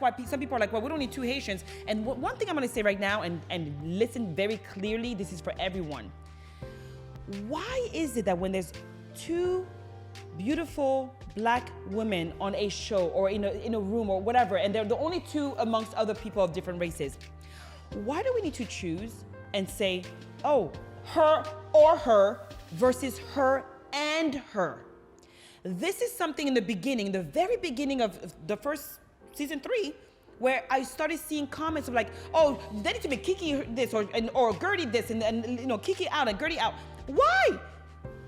why some people are like, well, we don't need two Haitians. And one thing I'm gonna say right now, and listen very clearly, this is for everyone. Why is it that when there's two beautiful black women on a show or in a room or whatever, and they're the only two amongst other people of different races, why do we need to choose and say, oh, her or her versus her and her? This is something in the beginning, the very beginning of the first season 3, where I started seeing comments of like, oh, they need to be Kiki this or Gertie this and you know, Kiki out and Gertie out. Why?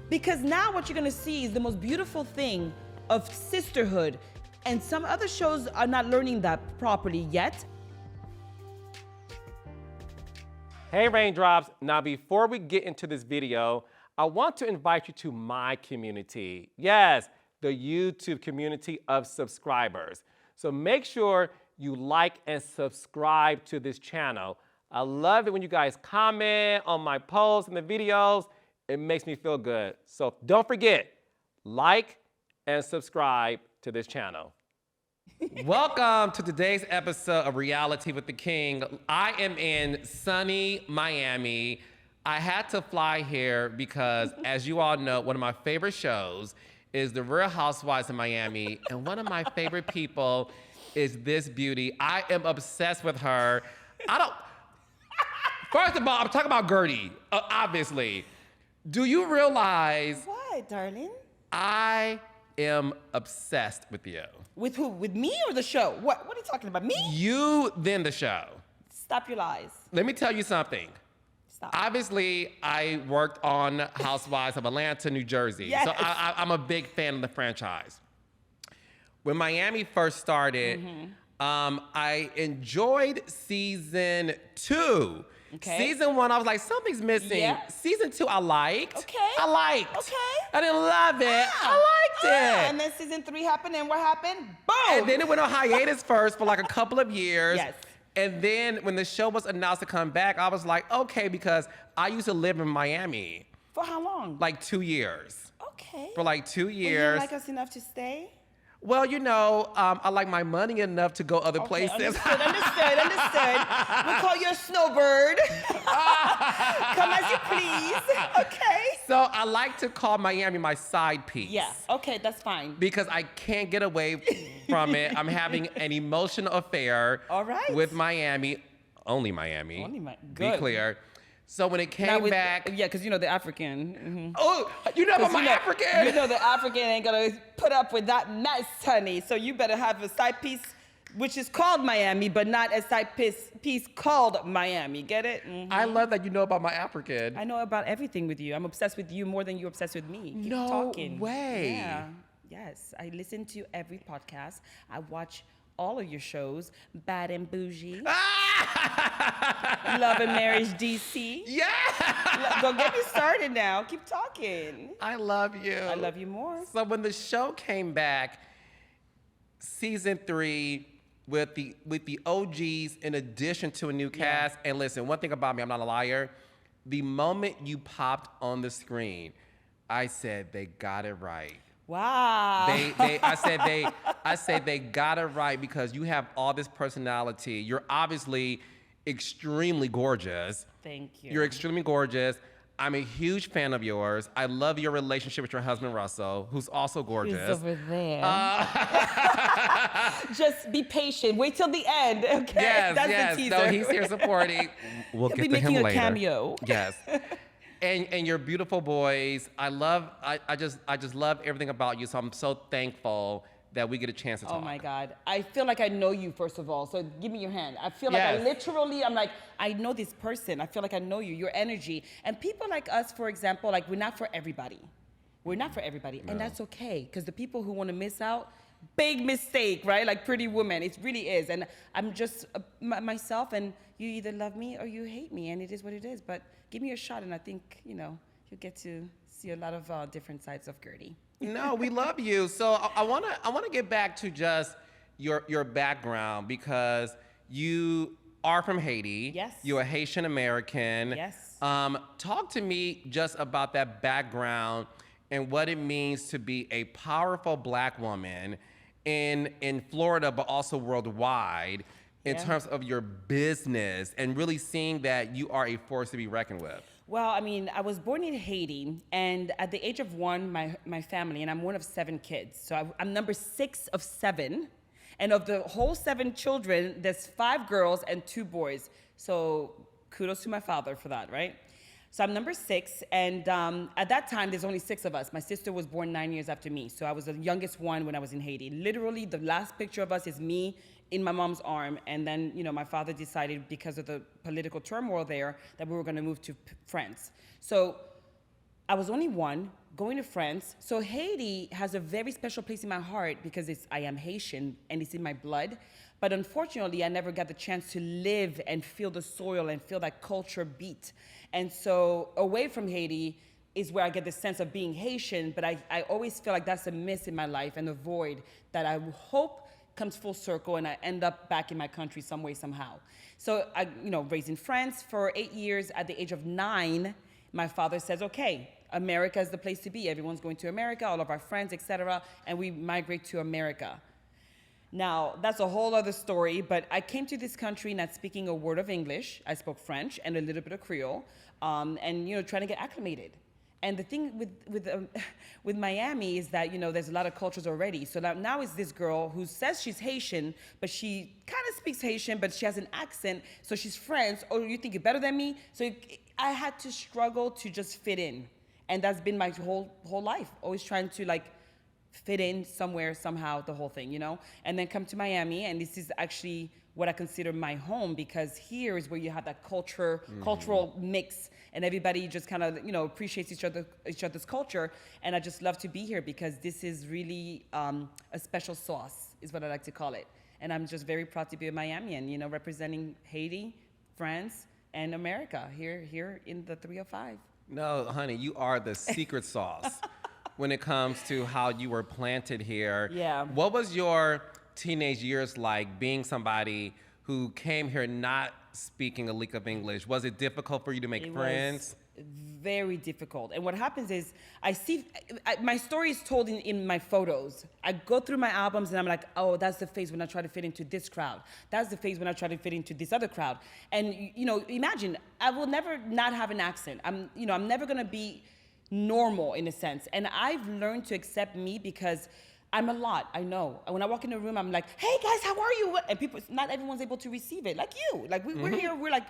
Because now what you're gonna see is the most beautiful thing of sisterhood, and some other shows are not learning that properly yet. Hey Raindrops, now before we get into this video, I want to invite you to my community. Yes, the YouTube community of subscribers. So make sure you like and subscribe to this channel. I love it when you guys comment on my posts and the videos. It makes me feel good. So don't forget, like and subscribe to this channel. Welcome to today's episode of Reality with the King. I am in sunny Miami. I had to fly here because, as you all know, one of my favorite shows is The Real Housewives of Miami, and one of my favorite people is this beauty. I am obsessed with her. First of all, I'm talking about Gertie, obviously. Do you realize? What, darling? I am obsessed with you. With who? With me or the show? What are you talking about? Me? You, then the show. Stop your lies. Let me tell you something. Stop. Obviously, I worked on Housewives of Atlanta, New Jersey. Yes. So I'm a big fan of the franchise. When Miami first started, I enjoyed season 2. Okay. Season 1, I was like, something's missing. Yeah. Season 2, I liked. Okay. I liked. Okay. I didn't love it. I liked it. And then season 3 happened, and what happened? Boom! And then it went on hiatus first for like a couple of years. Yes. And then when the show was announced to come back, I was like, okay, because I used to live in Miami. For how long? Like 2 years. Okay. For like 2 Well, you years. didn't like us enough to stay? Well, you know, I like my money enough to go other places. Understood. We'll call you a snowbird. Come as you please. Okay. So I like to call Miami my side piece. Yeah. Okay, that's fine. Because I can't get away from it. I'm having an emotional affair All right. with Miami. Only Miami. Only Be good. clear. So when it came back. Yeah, because you know the African. Oh, you know about my African. You know the African ain't gonna put up with that mess, honey. So you better have a side piece, which is called Miami, but not a side piece called Miami. Get it? I love that you know about my African. I know about everything with you. I'm obsessed with you more than you're obsessed with me. Keep No talking. way. Yeah. Yes. I listen to every podcast. I watch all of your shows. Bad and Bougie. Love and Marriage DC. Yeah. Go get me started now. Keep talking. I love you. I love you more. So when the show came back, season 3, with the OGs in addition to a new cast, and listen, one thing about me, I'm not a liar. The moment you popped on the screen, I said they got it right. Wow. I said they got it right because you have all this personality. You're obviously extremely gorgeous. Thank you. You're extremely gorgeous. I'm a huge fan of yours. I love your relationship with your husband, Russell, who's also gorgeous. He's over there. Just be patient. Wait till the end, okay? Yes, That's yes. the teaser. No, he's here supporting. We'll He'll get be to him making a later. cameo. Yes. And your beautiful boys. I just love everything about you. So I'm so thankful that we get a chance to talk. Oh my God. I feel like I know you, first of all. So give me your hand. I feel like Yes. I'm like, I know this person. I feel like I know you, your energy. And people like us, for example, like we're not for everybody. We're not for everybody. No. And that's okay. Because the people who want to miss out, big mistake, right? Like Pretty Woman. It really is. And I'm just myself, and you either love me or you hate me. And it is what it is. But give me a shot, and I think, you know, you'll get to see a lot of different sides of Gertie. No, we love you. So I wanna get back to just your background, because you are from Haiti. Yes. You're a Haitian American. Yes. Talk to me just about that background and what it means to be a powerful Black woman in Florida, but also worldwide in Yeah. terms of your business and really seeing that you are a force to be reckoned with? Well, I mean, I was born in Haiti, and at the age of 1, my family, and I'm one of 7 kids. So I'm number 6 of 7. And of the whole 7 children, there's 5 girls and 2 boys. So kudos to my father for that, right? So I'm number 6, and at that time, there's only 6 of us. My sister was born 9 years after me, so I was the youngest one when I was in Haiti. Literally, the last picture of us is me in my mom's arm, and then, you know, my father decided, because of the political turmoil there, that we were gonna move to France. So I was only 1, going to France. So Haiti has a very special place in my heart because I am Haitian and it's in my blood. But unfortunately, I never got the chance to live and feel the soil and feel that culture beat. And so away from Haiti is where I get the sense of being Haitian, but I always feel like that's a miss in my life and a void that I hope comes full circle and I end up back in my country some way, somehow. So I, raised in France for 8 years. At the age of 9, my father says, okay, America is the place to be. Everyone's going to America, all of our friends, etc. And we migrate to America. Now, that's a whole other story, but I came to this country not speaking a word of English. I spoke French and a little bit of Creole, and trying to get acclimated. And the thing with Miami is that, there's a lot of cultures already. So now is this girl who says she's Haitian, but she kind of speaks Haitian, but she has an accent, so she's French. Oh, you think you're better than me? So I had to struggle to just fit in. And that's been my whole life, always trying to fit in somewhere, somehow, the whole thing, And then come to Miami, and this is actually what I consider my home, because here is where you have that cultural mix, and everybody just kind of, appreciates each other's culture. And I just love to be here because this is really a special sauce, is what I like to call it. And I'm just very proud to be a Miamian, representing Haiti, France, and America here in the 305. No, honey, you are the secret sauce when it comes to how you were planted here. Yeah. What was your teenage years like being somebody who came here not speaking a lick of English? Was it difficult for you to make friends? Very difficult. And what happens is my story is told in my photos. I go through my albums and I'm like, oh, that's the phase when I try to fit into this crowd. That's the phase when I try to fit into this other crowd. And, imagine, I will never not have an accent. I'm never going to be normal in a sense. And I've learned to accept me because I'm a lot, I know. And when I walk in a room, I'm like, hey guys, how are you? And not everyone's able to receive it. Like you, we're here, we're like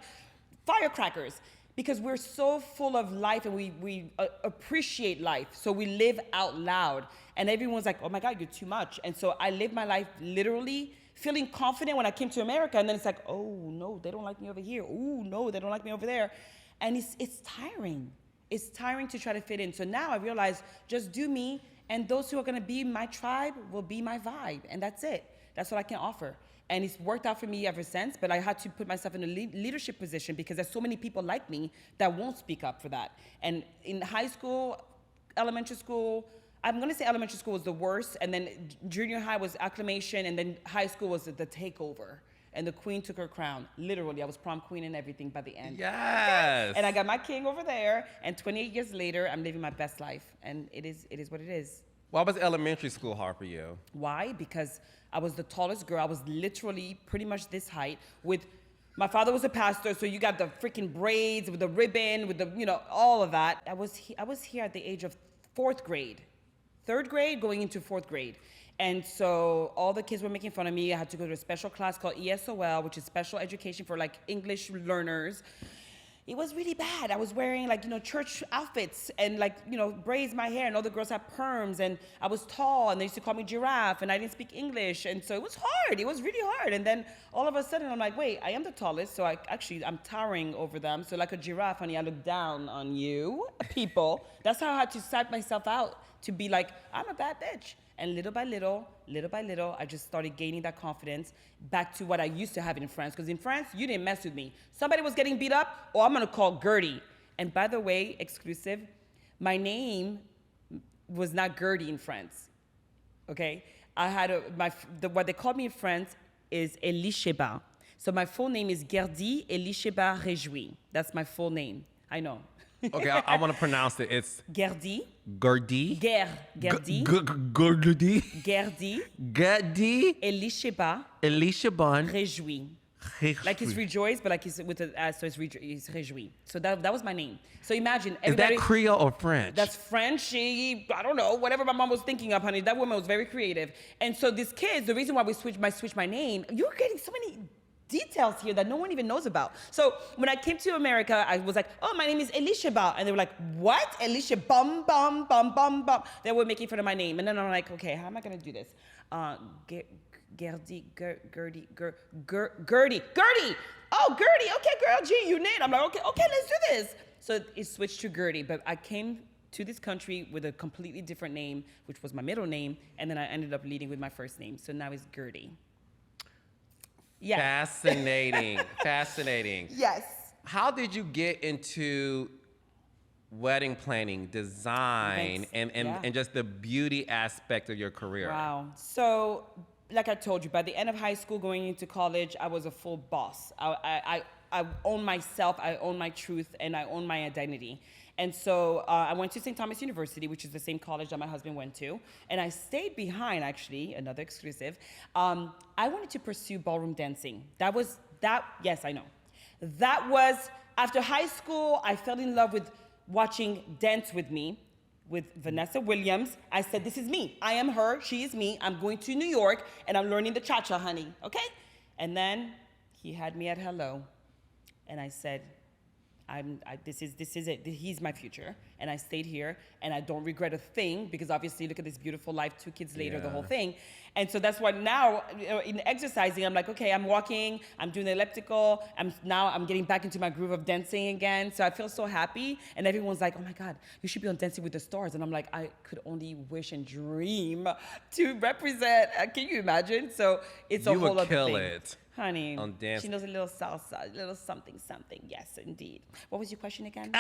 firecrackers. Because we're so full of life and we appreciate life. So we live out loud. And everyone's like, oh my God, you're too much. And so I live my life literally feeling confident when I came to America. And then it's like, oh no, they don't like me over here. Oh no, they don't like me over there. And it's tiring. It's tiring to try to fit in. So now I realize just do me. And those who are gonna be my tribe will be my vibe. And that's it. That's what I can offer. And it's worked out for me ever since, but I had to put myself in a leadership position because there's so many people like me that won't speak up for that. And in high school, elementary school, I'm gonna say elementary school was the worst, and then junior high was acclimation, and then high school was the takeover. And the queen took her crown. Literally, I was prom queen and everything by the end. Yes. And I got my king over there, and 28 years later, I'm living my best life, and it is what it is. Why was elementary school hard for you? Why? Because I was the tallest girl. I was literally pretty much this height. My father was a pastor, so you got the freaking braids with the ribbon, with the, all of that. I was here at the age of 4th grade. 3rd grade going into 4th grade. And so all the kids were making fun of me. I had to go to a special class called ESOL, which is special education for English learners. It was really bad. I was wearing church outfits and braids my hair, and all the girls had perms, and I was tall, and they used to call me giraffe, and I didn't speak English, and so it was hard. It was really hard. And then all of a sudden I'm like, wait, I am the tallest, so I'm towering over them. So like a giraffe, honey, I look down on you people. That's how I had to psych myself out to be like, I'm a bad bitch. And little by little, I just started gaining that confidence back to what I used to have in France. Because in France, you didn't mess with me. Somebody was getting beat up, I'm gonna call Gertie. And by the way, exclusive, my name was not Gertie in France, okay? I had what they called me in France is Elisheba. So my full name is Gerdy Elisheba Réjoui. That's my full name, I know. Okay, I want to pronounce it. It's Gerdi. Gerdi. Gerdi. Gerdi. Gerdi. Gerdi. Elisheba. Elishaban. Réjoui. Like it's rejoice, but like it's with a so it's réjoui. So that was my name. So imagine Is everybody. that Creole or French? That's French. I don't know, whatever my mom was thinking of, honey. That woman was very creative. And so these kids, the reason why we switched my name, you're getting so many details here that no one even knows about. So when I came to America, I was like, oh, my name is Elisheba. And they were like, what? Elisha bum bum bum bum bum. They were making fun of my name. And then I'm like, okay, how am I gonna do this? Gerdy. Oh, Gertie. Okay, girl, G-Unit. I'm like, okay, let's do this. So it switched to Gertie, but I came to this country with a completely different name, which was my middle name, and then I ended up leading with my first name. So now it's Gertie. Yeah. Fascinating. Fascinating. Yes. How did you get into wedding planning, design, and just the beauty aspect of your career? Wow. So, like I told you, by the end of high school, going into college, I was a full boss. I own myself, I own my truth, and I own my identity. And so I went to St. Thomas University, which is the same college that my husband went to. And I stayed behind, actually, another exclusive. I wanted to pursue ballroom dancing. Yes, I know. That was, after high school, I fell in love with watching Dance With Me with Vanessa Williams. I said, this is me. I am her, she is me. I'm going to New York, and I'm learning the cha-cha, honey, okay? And then he had me at hello. And I said, this is it. He's my future. And I stayed here, and I don't regret a thing, because obviously, look at this beautiful life, 2 kids later, the whole thing. And so that's why now, in exercising, I'm like, okay, I'm walking, I'm doing the elliptical, I'm getting back into my groove of dancing again. So I feel so happy, and everyone's like, oh my God, you should be on Dancing with the Stars. And I'm like, I could only wish and dream to represent. Can you imagine? So it's a whole other thing. You would kill it. Honey, on dance. She knows a little salsa, a little something, something. Yes, indeed. What was your question again?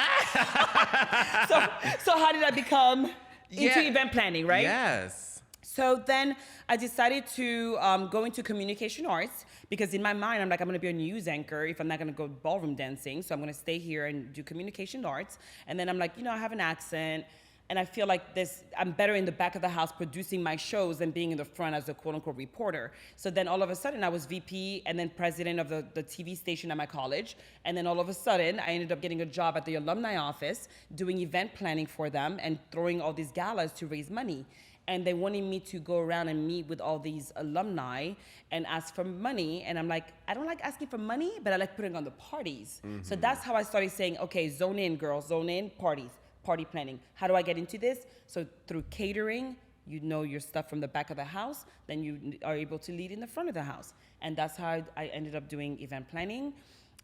So how did I become into event planning, right? Yes. So then I decided to go into communication arts, because in my mind, I'm like, I'm gonna be a news anchor if I'm not gonna go ballroom dancing. So I'm gonna stay here and do communication arts. And then I'm like, I have an accent, and I feel like I'm better in the back of the house producing my shows than being in the front as a quote unquote reporter. So then all of a sudden I was VP and then president of the TV station at my college. And then all of a sudden I ended up getting a job at the alumni office doing event planning for them and throwing all these galas to raise money. And they wanted me to go around and meet with all these alumni and ask for money. And I'm like, I don't like asking for money, but I like putting on the parties. Mm-hmm. So that's how I started saying, okay, zone in, girls, zone in, parties. Party planning. How do I get into this? So through catering, you know your stuff from the back of the house, then you are able to lead in the front of the house. And that's how I ended up doing event planning.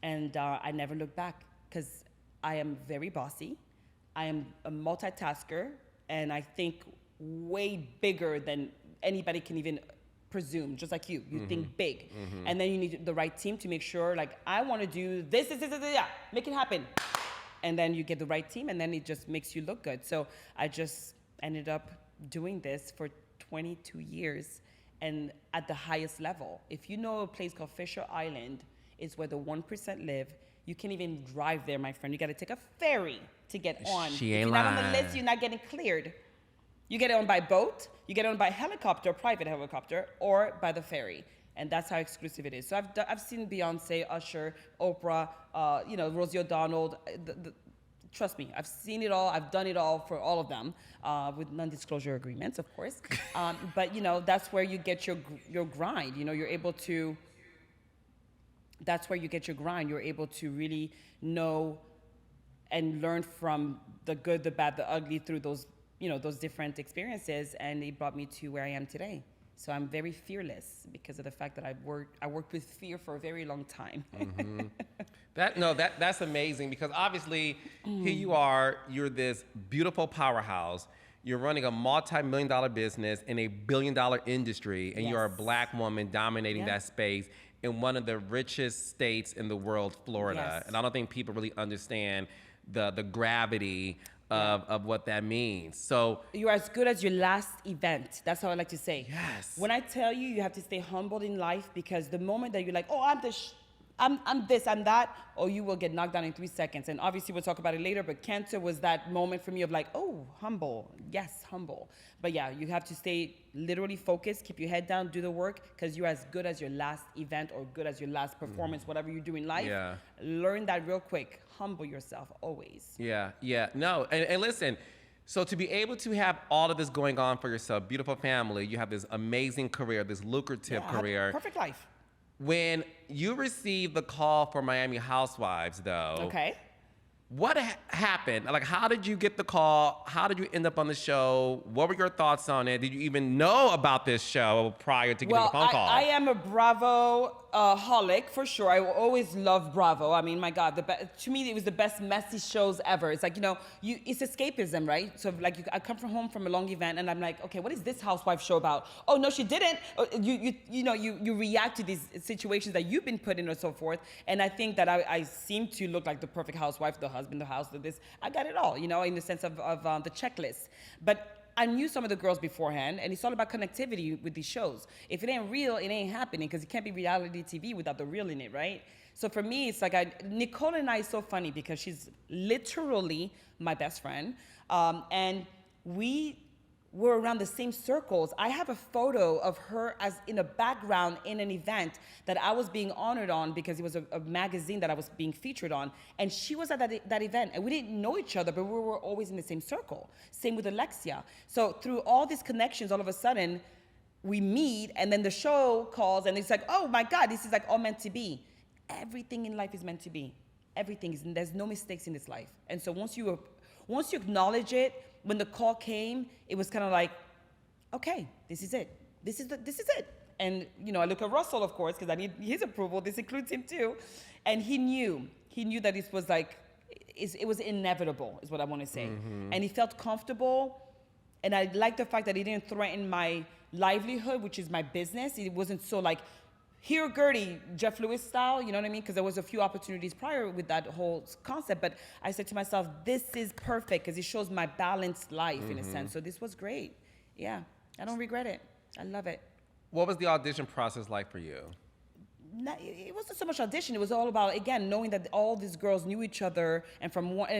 And I never looked back, because I am very bossy. I am a multitasker, and I think way bigger than anybody can even presume, just like you. You think big. Mm-hmm. And then you need the right team to make sure, like, I want to do this, yeah, make it happen. And then you get the right team, and then it just makes you look good. So I just ended up doing this for 22 years, and at the highest level. If you know a place called Fisher Island, it's where the 1% live. You can't even drive there, my friend. You got to take a ferry to get on. If you're not on the list, you're not getting cleared. You get on by boat, you get on by helicopter, private helicopter, or by the ferry. And that's how exclusive it is. So I've seen Beyonce, Usher, Oprah, Rosie O'Donnell. Trust me, I've seen it all. I've done it all for all of them, with non-disclosure agreements, of course. But that's where you get your grind. You're able to. That's where you get your grind. You're able to really know and learn from the good, the bad, the ugly through those different experiences, and it brought me to where I am today. So I'm very fearless because of the fact that I worked with fear for a very long time. Mm-hmm. That's amazing, because obviously here you are, you're this beautiful powerhouse. You're running a multi-million-dollar business in a billion-dollar industry, and you're a Black woman dominating that space in one of the richest states in the world, Florida. Yes. And I don't think people really understand the gravity of what that means. So you're as good as your last event. That's how I like to say. Yes. When I tell you, you have to stay humbled in life, because the moment that you're like, oh, I'm the I'm this, I'm that, or you will get knocked down in 3 seconds. And obviously we'll talk about it later, but cancer was that moment for me of like, oh, humble. Yes, humble. But yeah, you have to stay literally focused, keep your head down, do the work, because you're as good as your last event or good as your last performance, whatever you do in life. Yeah. Learn that real quick. Humble yourself always. Yeah, yeah. No, and listen, so to be able to have all of this going on for yourself, beautiful family, you have this amazing career, this lucrative career. Perfect life. When you received the call for Miami Housewives, though, Okay. what happened? Like, how did you get the call? How did you end up on the show? What were your thoughts on it? Did you even know about this show prior to getting the phone call? I am a Bravo holic for sure. I will always love Bravo. I mean, my God, to me, it was the best messy shows ever. It's like, it's escapism, right? So like, I come from home from a long event and I'm like, okay, what is this housewife show about? Oh, no, she didn't. You react to these situations that you've been put in or so forth. And I think that I seem to look like the perfect housewife, the husband, the house, this. I got it all, in the sense of the checklist. But I knew some of the girls beforehand, and it's all about connectivity with these shows. If it ain't real, it ain't happening, because it can't be reality TV without the real in it, right? So for me, it's like Nicole and I is so funny because she's literally my best friend, and we were around the same circles. I have a photo of her as in a background in an event that I was being honored on because it was a magazine that I was being featured on. And she was at that event. And we didn't know each other, but we were always in the same circle. Same with Alexia. So through all these connections, all of a sudden, we meet, and then the show calls, and it's like, oh my God, this is like all meant to be. Everything in life is meant to be. Everything is, there's no mistakes in this life. And so once you acknowledge it, when the call came, it was kind of like, okay, this is it. This is it. And, I look at Russell, of course, because I need his approval. This includes him too. And he knew that this was like, it was inevitable, is what I want to say. Mm-hmm. And he felt comfortable. And I like the fact that he didn't threaten my livelihood, which is my business. It wasn't so like, here, Gertie, Jeff Lewis style, you know what I mean? Because there was a few opportunities prior with that whole concept. But I said to myself, this is perfect because it shows my balanced life in a sense. So this was great. Yeah, I don't regret it. I love it. What was the audition process like for you? It wasn't so much audition. It was all about, again, knowing that all these girls knew each other. And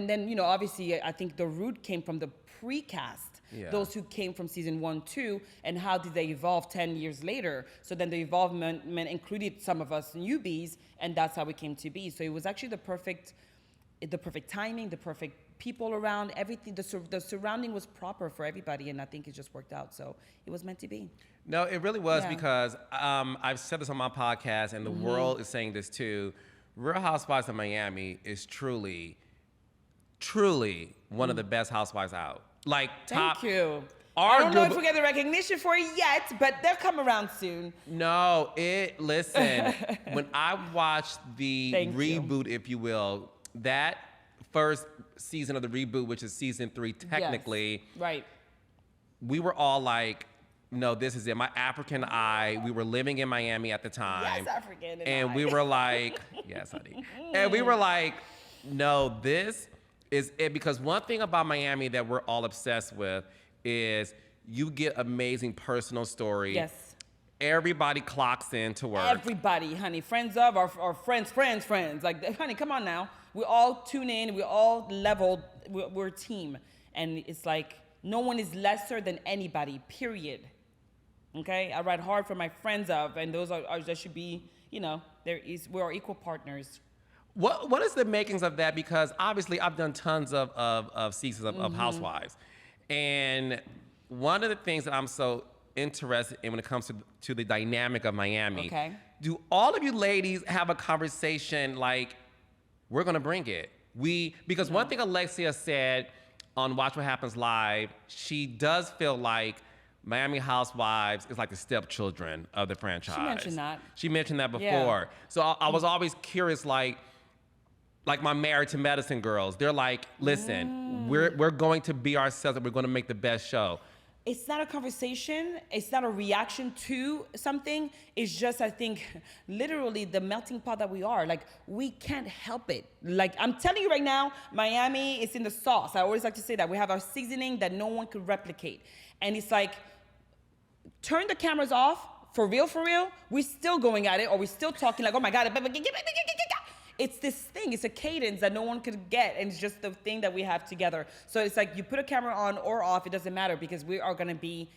then, obviously, I think the root came from the pre-cast. Yeah. Those who came from season 1, 2, and how did they evolve 10 years later? So then the evolvement included some of us newbies, and that's how we came to be. So it was actually the perfect timing, the perfect people around, everything. The surrounding was proper for everybody, and I think it just worked out. So it was meant to be. No, it really was, because I've said this on my podcast, and the world is saying this too. Real Housewives of Miami is truly, truly one of the best housewives out. Like top. Thank you. I don't know if we get the recognition for it yet, but they'll come around soon. No, listen, when I watched the reboot, if you will, that first season of the reboot, which is season 3 technically, yes. Right. We were all like, no, this is it. My African eye, we were living in Miami at the time. Yes, African and we were like, yes, honey. And we were like, no, this is it, because one thing about Miami that we're all obsessed with is you get amazing personal stories. Yes. Everybody clocks in to work. Everybody, honey. Friends of our friends. Like, honey, come on now. We all tune in. We all leveled. We're a team. And it's like, no one is lesser than anybody, period. Okay? I ride hard for my friends of, and those are that should be, we are equal partners. What is the makings of that? Because obviously I've done tons of seasons of Housewives. And one of the things that I'm so interested in when it comes to the dynamic of Miami, do all of you ladies have a conversation like, we're gonna bring it? Because one thing Alexia said on Watch What Happens Live, she does feel like Miami Housewives is like the stepchildren of the franchise. She mentioned that before. Yeah. So I was always curious, like my Married to Medicine girls, they're like, listen, we're going to be ourselves and we're going to make the best show. It's not a conversation. It's not a reaction to something. It's just, I think, literally the melting pot that we are. Like, we can't help it. Like, I'm telling you right now, Miami is in the sauce. I always like to say that. We have our seasoning that no one could replicate. And it's like, turn the cameras off for real, we're still going at it, or we're still talking like, oh my God, it's this thing, it's a cadence that no one could get, and it's just the thing that we have together. So it's like you put a camera on or off, it doesn't matter, because we are gonna be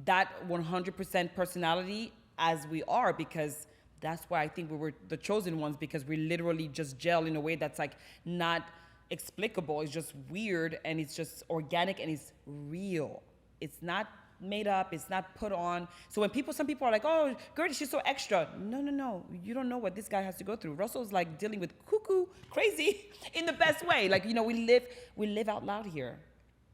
that 100% personality as we are, because that's why I think we were the chosen ones, because we literally just gel in a way that's like not explicable. It's just weird, and it's just organic, and it's real. It's not made up, it's not put on. So when some people are like, oh, Gertie, she's so extra. No, you don't know what this guy has to go through. Russell's like dealing with cuckoo, crazy, in the best way. Like, you know, we live out loud here.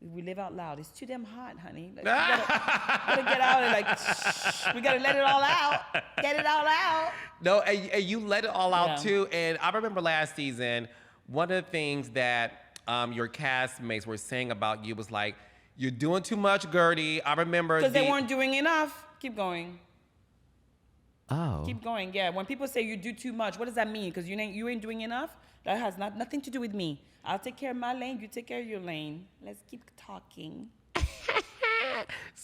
We live out loud. It's too damn hot, honey. Like, we gotta get out and like, we gotta let it all out. Get it all out. No, and you let it all out too. And I remember last season, one of the things that your castmates were saying about you was like, you're doing too much, Gertie. I remember because they weren't doing enough. Keep going. Oh. Keep going. Yeah. When people say you do too much, what does that mean? Because you ain't doing enough. That has nothing to do with me. I'll take care of my lane. You take care of your lane. Let's keep talking.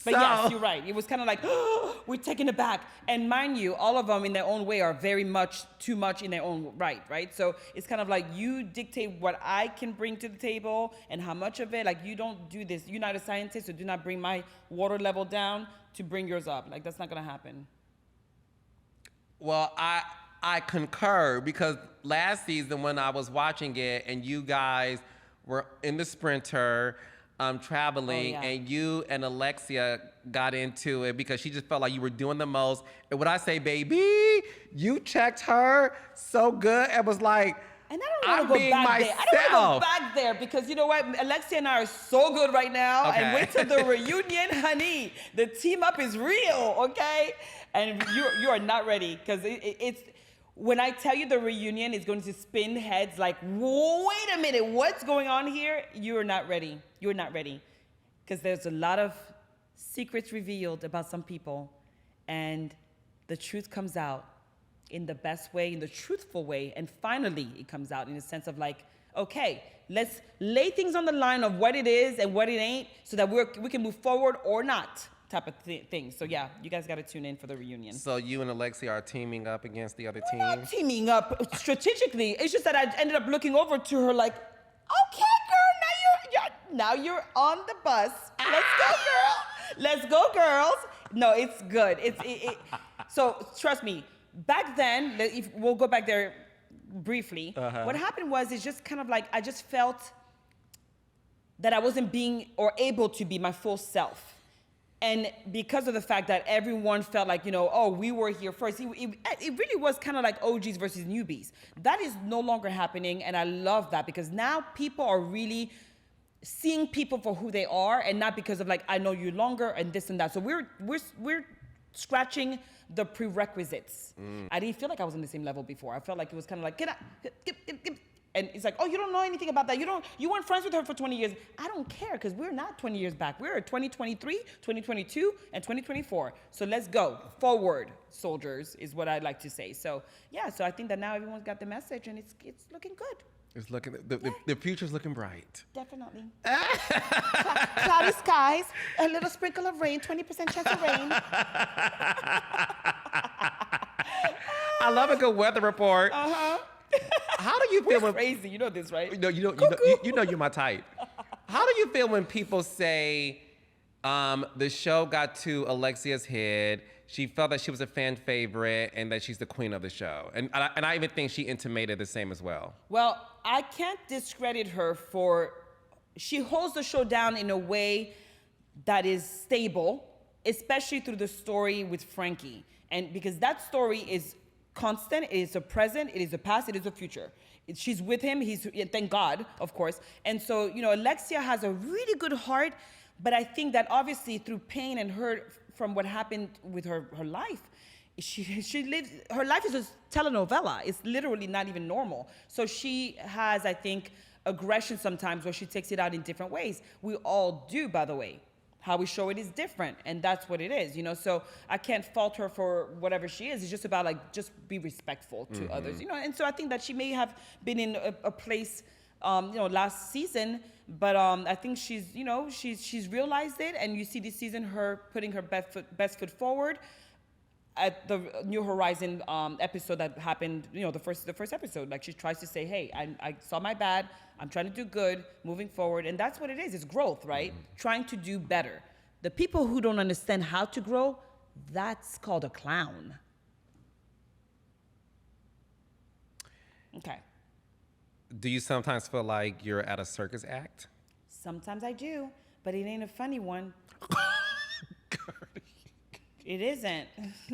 But yes, you're right. It was kind of like, oh, we're taking it back. And mind you, all of them in their own way are very much too much in their own right? So it's kind of like you dictate what I can bring to the table and how much of it. Like, you don't do this. You're not a scientist, so do not bring my water level down to bring yours up. Like, that's not going to happen. Well, I concur, because last season when I was watching it and you guys were in the Sprinter, traveling, and you and Alexia got into it because she just felt like you were doing the most. And when I say, baby, you checked her so good, and was like, and I don't want to go back there. I don't want to go back there, because you know what? Alexia and I are so good right now. Okay. And wait till the reunion, honey. The team up is real, okay? And you are not ready, because it's when I tell you the reunion is going to spin heads like, wait a minute, what's going on here? You're not ready. You're not ready. Because there's a lot of secrets revealed about some people, and the truth comes out in the best way, in the truthful way, and finally it comes out in a sense of like, okay, let's lay things on the line of what it is and what it ain't, so that we can move forward or not, type of thing. So yeah, you guys got to tune in for the reunion. So you and Alexia are teaming up against the other team? We're not teaming up strategically. It's just that I ended up looking over to her like, okay, girl, now you're on the bus. Let's go, girl. Let's go, girls. No, it's good. So trust me. Back then, if we'll go back there briefly. What happened was, it's just kind of like I just felt that I wasn't being or able to be my full self. And because of the fact that everyone felt like, you know, oh, we were here first. It really was kind of like OGs versus newbies. That is no longer happening, and I love that, because now people are really seeing people for who they are, and not because of like, I know you longer and this and that. So we're scratching the prerequisites. I didn't feel like I was on the same level before. I felt like it was kind of like, get and it's like, oh, you don't know anything about that. You weren't friends with her for 20 years. I don't care, because we're not 20 years back. We're 2023, 2022, and 2024. So let's go forward, soldiers, is what I'd like to say. So yeah, so I think that now everyone's got the message, and it's looking good. It's looking, the future's looking bright. Definitely. Cloudy skies, a little sprinkle of rain, 20% chance of rain. I love a good weather report. How do you feel when crazy? You know this, right? You know you're my type. How do you feel when people say the show got to Alexia's head? She felt that she was a fan favorite and that she's the queen of the show. And I even think she intimated the same as well. Well, I can't discredit her for, she holds the show down in a way that is stable, especially through the story with Frankie. And because that story is constant, it is a present, it is a past, it is a future. She's with him, thank God, of course. And so, you know, Alexia has a really good heart, but I think that obviously through pain and hurt from what happened with her life, she lives, her life is a telenovela. It's literally not even normal. So she has, I think, aggression sometimes where she takes it out in different ways. We all do, by the way. How we show it is different, and that's what it is, you know? So I can't fault her for whatever she is. It's just about like, just be respectful to others, you know? And so I think that she may have been in a place, you know, last season, but I think she's, you know, she's realized it, and you see this season her putting her best foot forward. at the New Horizon episode that happened, the first episode, like she tries to say, hey, I saw my bad. I'm trying to do good, moving forward. And that's what it is. It's growth, right? Trying to do better. The people who don't understand how to grow, that's called a clown. Okay. Do you sometimes feel like you're at a circus act? Sometimes I do, but it ain't a funny one. It isn't.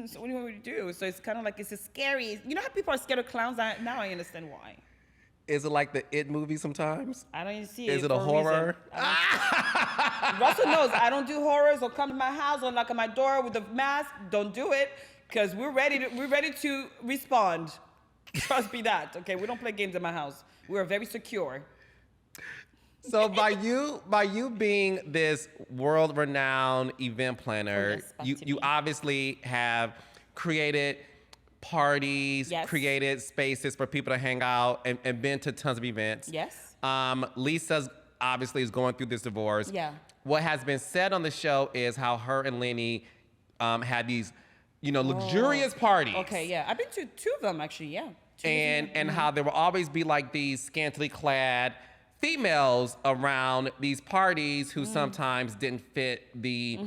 So what do you want me to do? So it's kind of like, it's a scary. You know how people are scared of clowns? Now I understand why. Is it like the It movie sometimes? I don't even see it. Is it a horror? Russell knows I don't do horrors or come to my house or knock on my door with a mask. Don't do it, because we're ready to respond. Trust me that. Okay, we don't play games in my house. We are very secure. So by you being this world-renowned event planner, you obviously have created parties, created spaces for people to hang out, and been to tons of events. Yes. Lisa's obviously is going through this divorce. Yeah. What has been said on the show is how her and Lenny had these, luxurious parties. Okay, yeah. I've been to 2 of them, actually, yeah. And how there will always be like these scantily clad females around these parties who sometimes didn't fit the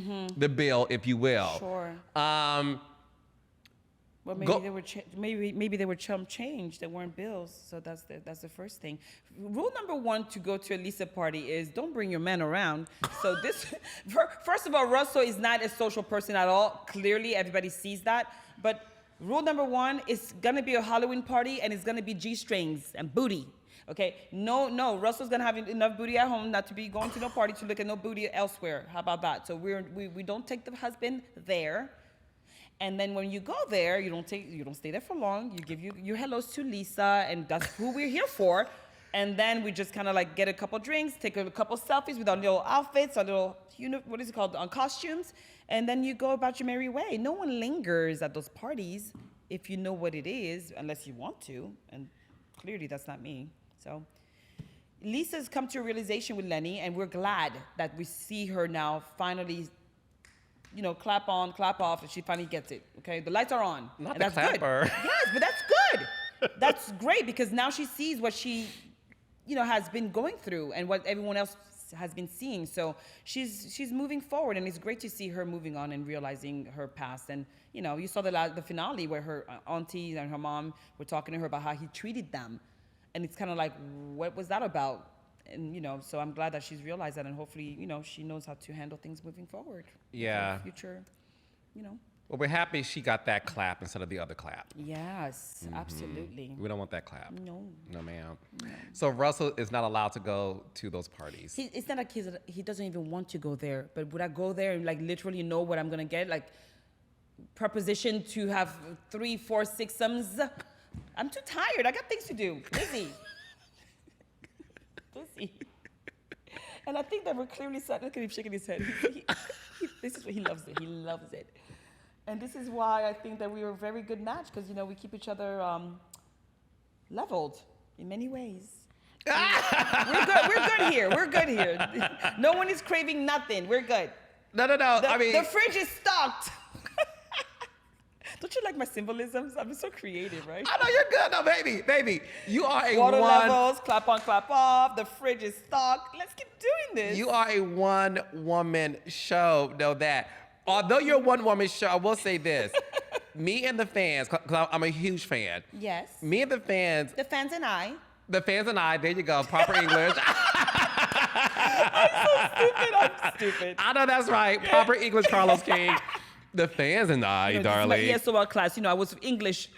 bill, if you will. Sure. Well, maybe they were chump change. They weren't bills. So that's the first thing. Rule number 1 to go to a Lisa party is don't bring your men around. So first of all, Russell is not a social person at all. Clearly, everybody sees that. But rule number 1 is gonna be a Halloween party, and it's gonna be G-strings and booty. Okay, no, Russell's gonna have enough booty at home not to be going to no party to look at no booty elsewhere. How about that? So we don't take the husband there, and then when you go there, you don't stay there for long. You give your hellos to Lisa, and that's who we're here for. And then we just kind of like get a couple drinks, take a couple selfies with our little outfits, our little what is it called, on costumes, and then you go about your merry way. No one lingers at those parties if you know what it is, unless you want to, and clearly that's not me. So Lisa's come to a realization with Lenny, and we're glad that we see her now finally, clap on, clap off, and she finally gets it. Okay, the lights are on. Not and the clapper. Good. Yes, but that's good. That's great, because now she sees what she, has been going through and what everyone else has been seeing. So she's moving forward, and it's great to see her moving on and realizing her past. And you saw the finale where her auntie and her mom were talking to her about how he treated them. And it's kind of like, what was that about? And, so I'm glad that she's realized that, and hopefully, she knows how to handle things moving forward. Yeah. For the future, Well, we're happy she got that clap instead of the other clap. Yes, absolutely. We don't want that clap. No. No, ma'am. No. So Russell is not allowed to go to those parties. It's not like he doesn't even want to go there. But would I go there and like literally know what I'm going to get? Like preposition to have 3, 4, 6 sums? I'm too tired. I got things to do. Busy. And I think that we're clearly look at him shaking his head. This is what he loves it. He loves it. And this is why I think that we are a very good match, because we keep each other leveled in many ways. We're good here. We're good here. No one is craving nothing. We're good. No. The fridge is stocked. Don't you like my symbolisms? I'm so creative, right? I know you're good. No, baby. You are a water levels, clap on, clap off. The fridge is stocked. Let's keep doing this. You are a one-woman show. Know that. Although you're a one-woman show, I will say this. Me and the fans, because I'm a huge fan. Yes. Me and the fans. The fans and I. The fans and I. There you go. Proper English. I'm stupid. I know that's right. Proper English, Carlos King. The fans and I, darling. This is my ESOL class. I was English.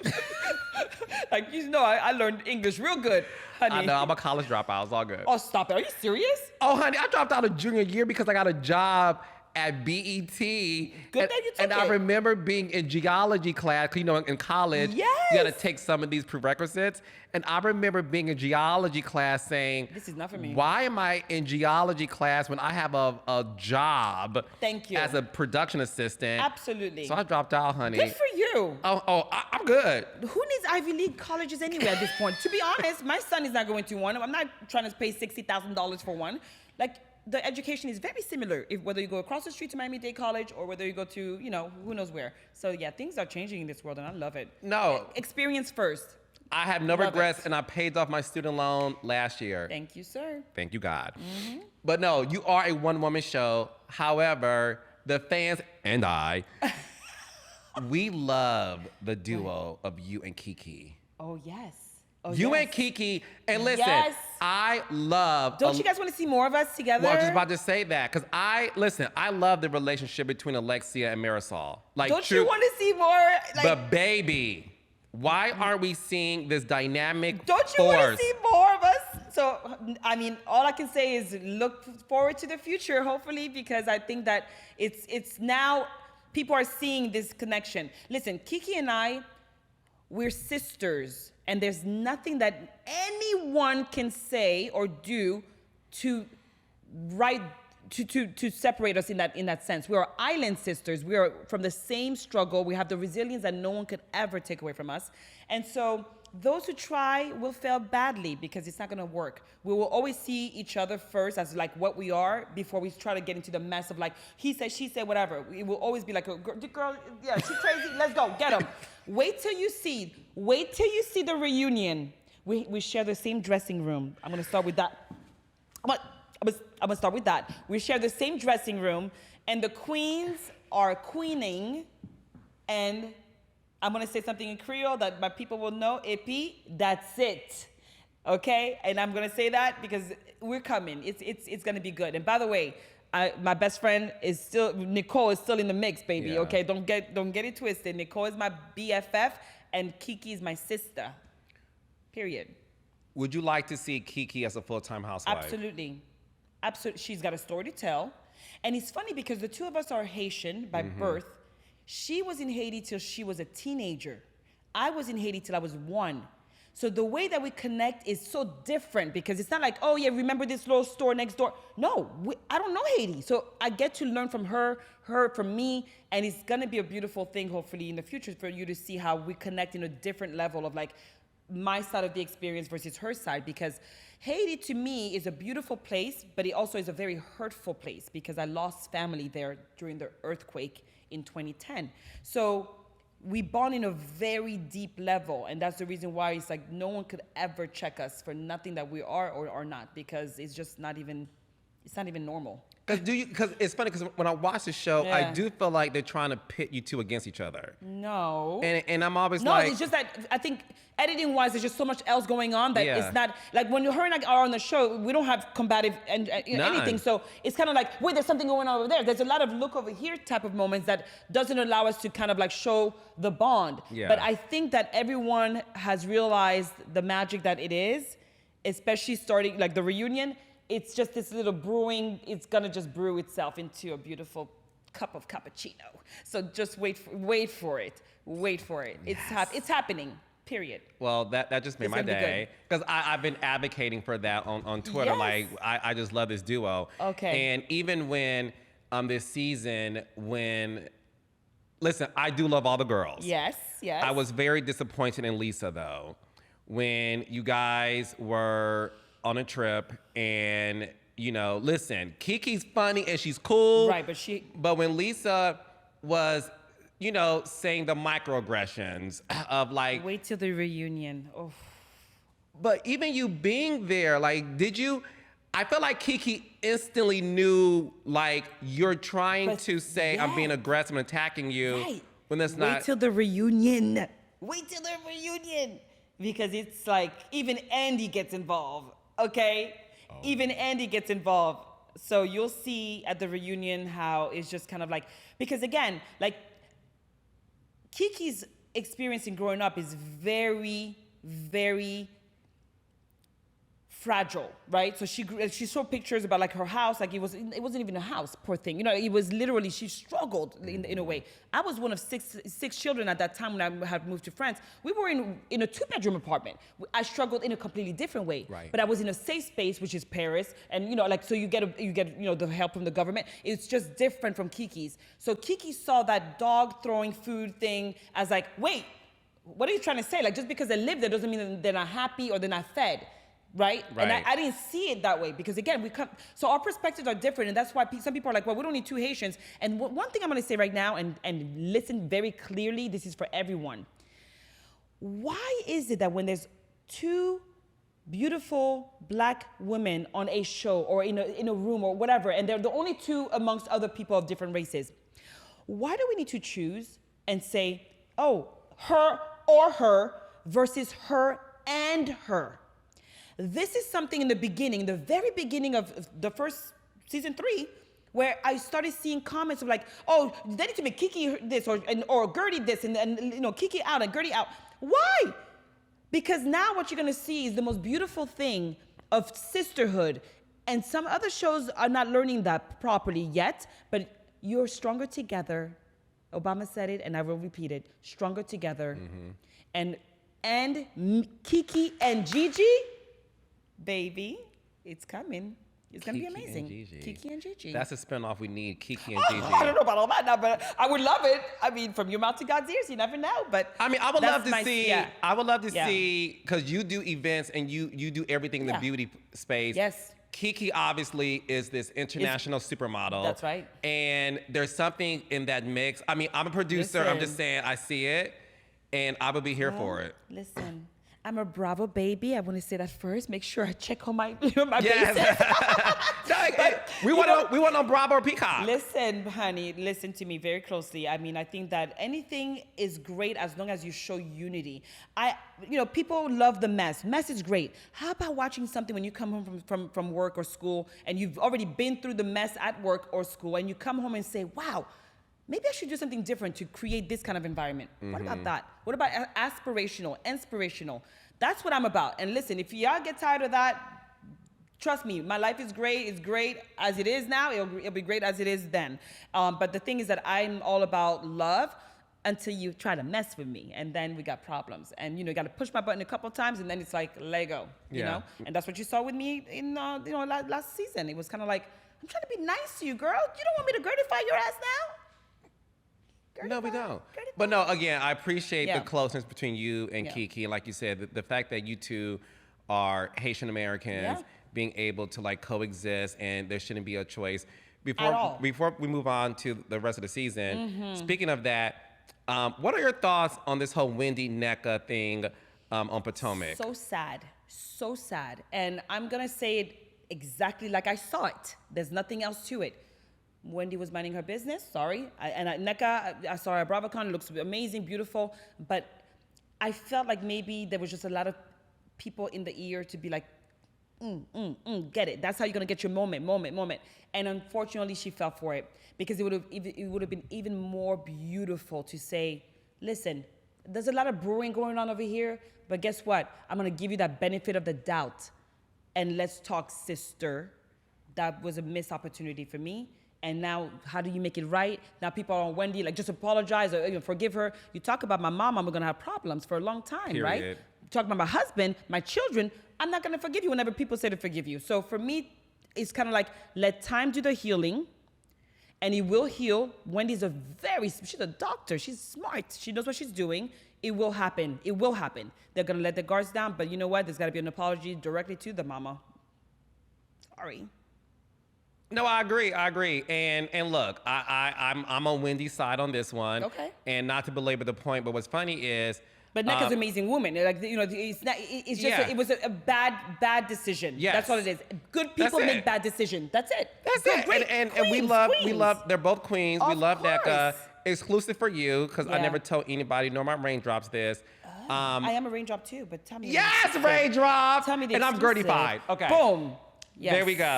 I learned English real good, honey. I know. I'm a college dropout. It's all good. Oh, stop it. Are you serious? Oh, honey, I dropped out of junior year because I got a job at BET. Good that you took and it. I remember being in geology class, in college, yes. You got to take some of these prerequisites. And I remember being in geology class saying, this is not for me. Why am I in geology class when I have a job Thank you. as a production assistant? Absolutely. So I dropped out, honey. Good for you. I'm good. Who needs Ivy League colleges anyway at this point? To be honest, my son is not going to one. I'm not trying to pay $60,000 for one. the education is very similar, whether you go across the street to Miami-Dade College or whether you go to, who knows where. So yeah, things are changing in this world and I love it. No. Experience first. I have no Love regrets, it. and I paid off my student loan last year. Thank you, sir. Thank you, God. But no, you are a one-woman show. However, the fans and I, we love the duo of you and Kiki. Oh, yes. Oh, You yes. and Kiki, and listen, Yes. I love. Don't you guys want to see more of us together? Well, I was just about to say that because I love the relationship between Alexia and Marisol. Like, Don't you want to see more? Like, but baby, why aren't we seeing this dynamic don't you force? want to see more of us? So, I mean, all I can say is look forward to the future, hopefully, because I think that it's now people are seeing this connection. Listen, Kiki and I, we're sisters, and there's nothing that anyone can say or do to separate us in that sense. We are island sisters. We are from the same struggle. We have the resilience that no one could ever take away from us. And so those who try will fail badly because it's not going to work. We will always see each other first as like what we are before we try to get into the mess of like he said, she said, whatever. We will always be like, girl, yeah, she's crazy. Let's go, get him. Wait till you see the reunion. We share the same dressing room. I'm going to start with that. I'm gonna start with that. We share the same dressing room, and the queens are queening, and I'm gonna say something in Creole that my people will know. Epi, that's it, okay? And I'm gonna say that because we're coming. It's gonna be good. And by the way, my best friend is still Nicole is still in the mix, baby. Yeah. Okay, don't get it twisted. Nicole is my BFF, and Kiki is my sister. Period. Would you like to see Kiki as a full-time housewife? Absolutely. Absolutely. She's got a story to tell. And it's funny because the two of us are Haitian by birth. She was in Haiti till she was a teenager. I was in Haiti till I was 1. So the way that we connect is so different because it's not like, oh yeah, remember this little store next door? No, I don't know Haiti. So I get to learn from her from me, and it's gonna be a beautiful thing hopefully in the future for you to see how we connect in a different level of like my side of the experience versus her side, because Haiti to me is a beautiful place, but it also is a very hurtful place because I lost family there during the earthquake in 2010. So we bond in a very deep level, and that's the reason why it's like no one could ever check us for nothing that we are or are not, because it's just not even normal. Because it's funny because when I watch the show, I Yeah. do feel like they're trying to pit you two against each other. No. And I'm always No, like, it's just that I think editing-wise, there's just so much else going on that Yeah. it's not like when her and I are on the show, we don't have combative and anything. So it's kind of like, wait, there's something going on over there. There's a lot of look over here type of moments that doesn't allow us to kind of like show the bond. Yeah. But I think that everyone has realized the magic that it is, especially starting like the reunion. It's just this little brewing. It's gonna just brew itself into a beautiful cup of cappuccino. So just wait for it. Wait for it. It's happening. Period. well, that just made It's my gonna be day because I've been advocating for that on Twitter. Yes. Like, I just love this duo. Okay. And even when this season, listen, I do love all the girls. Yes. Yes. I was very disappointed in Lisa though, when you guys were on a trip and listen, Kiki's funny and she's cool. Right, But when Lisa was, saying the microaggressions of like, Wait till the reunion. Oh. but even you being there, like, I felt like Kiki instantly knew, like, you're trying But to say I'm being yes. aggressive and attacking you Right. when that's not. Wait till the reunion. Wait till the reunion. Because it's like even Andy gets involved. Okay? Even Andy gets involved. So you'll see at the reunion how it's just kind of like, because again, like Kiki's experience in growing up is very, very fragile, right? So she saw pictures about like her house, like it wasn't even a house, poor thing. It was literally, she struggled in a way. I was one of six children at that time when I had moved to France. We were in a 2-bedroom apartment. I struggled in a completely different way. Right. But I was in a safe space, which is Paris, and so you get the help from the government. It's just different from Kiki's. So Kiki saw that dog throwing food thing as like, wait, what are you trying to say? Like just because they live there doesn't mean that they're not happy or they're not fed. right? And Right. I didn't see it that way because again, so our perspectives are different, and that's why some people are like, well, we don't need two Haitians. And one thing I'm gonna say right now, and listen very clearly, this is for everyone. Why is it that when there's two beautiful black women on a show or in a room or whatever, and they're the only two amongst other people of different races, why do we need to choose and say, oh, her or her versus her and her? This is something in the beginning, the very beginning of the first season 3, where I started seeing comments of like, oh, they need to make Kiki this or Gertie this and Kiki out and Gertie out. Why? Because now what you're gonna see is the most beautiful thing of sisterhood. And some other shows are not learning that properly yet, but you're stronger together. Obama said it, and I will repeat it, stronger together. And Kiki and Gigi, baby, it's coming. It's going to be amazing. Kiki and Gigi. That's a spinoff we need, Kiki and Gigi. I don't know about all that now, but I would love it. I mean, from your mouth to God's ears, you never know. But I mean, I would love to see. Yeah. I would love to see, because you do events and you do everything in the beauty space. Yes. Kiki obviously is this international supermodel. That's right. And there's something in that mix. I mean, I'm a producer. I'm just saying I see it, and I would be here for it. Listen. I'm a Bravo baby. I want to say that first. Make sure I check on my bases. We want on Bravo or Peacock. Listen, honey, listen to me very closely. I mean, I think that anything is great as long as you show unity. People love the mess. Mess is great. How about watching something when you come home from work or school and you've already been through the mess at work or school and you come home and say, wow, maybe I should do something different to create this kind of environment. What about that? What about aspirational, inspirational? That's what I'm about. And listen, if y'all get tired of that, trust me, my life is great. It's great as it is now. It'll be great as it is then. But the thing is that I'm all about love until you try to mess with me. And then we got problems. And, you got to push my button a couple times and then it's like, Lego, you know? And that's what you saw with me in, last season. It was kind of like, I'm trying to be nice to you, girl. You don't want me to Gertify your ass now? No, we don't. But no, again, I appreciate the closeness between you and Kiki. Like you said, the fact that you two are Haitian Americans being able to like coexist and there shouldn't be a choice. Before we move on to the rest of the season, speaking of that, what are your thoughts on this whole Wendy Nneka thing on Potomac? So sad. So sad. And I'm going to say it exactly like I saw it. There's nothing else to it. Wendy was minding her business, sorry. Nneka, I saw her at BravoCon, looks amazing, beautiful, but I felt like maybe there was just a lot of people in the ear to be like, get it. That's how you're gonna get your moment. And unfortunately, she fell for it because it would have been even more beautiful to say, listen, there's a lot of brewing going on over here, but guess what? I'm gonna give you that benefit of the doubt, and let's talk, sister. That was a missed opportunity for me. And now, how do you make it right? Now people are on Wendy, like, just apologize or forgive her. You talk about my mom, I'm gonna have problems for a long time, right? You talk about my husband, my children, I'm not gonna forgive you whenever people say to forgive you. So for me, it's kind of like, let time do the healing, and it will heal. Wendy's she's a doctor, she's smart, she knows what she's doing. It will happen, They're gonna let the guards down, but you know what? There's gotta be an apology directly to the mama. Sorry. No, I agree. And look, I'm on Wendy's side on this one. Okay. And not to belabor the point, but what's funny is, but Nneka's an amazing woman. Like, it's not. It's just. It was a bad decision. Yes. That's all it is. Good people make bad decisions. That's it. That's it. Great. And Queens, we love. They're both queens. We love course. Nneka. Exclusive for you, because I never told anybody, nor my raindrops this. I am a raindrop too, but tell me. Yes, raindrop. Tell me the and exclusive. I'm Gertie-fied. Okay. Boom. Yes.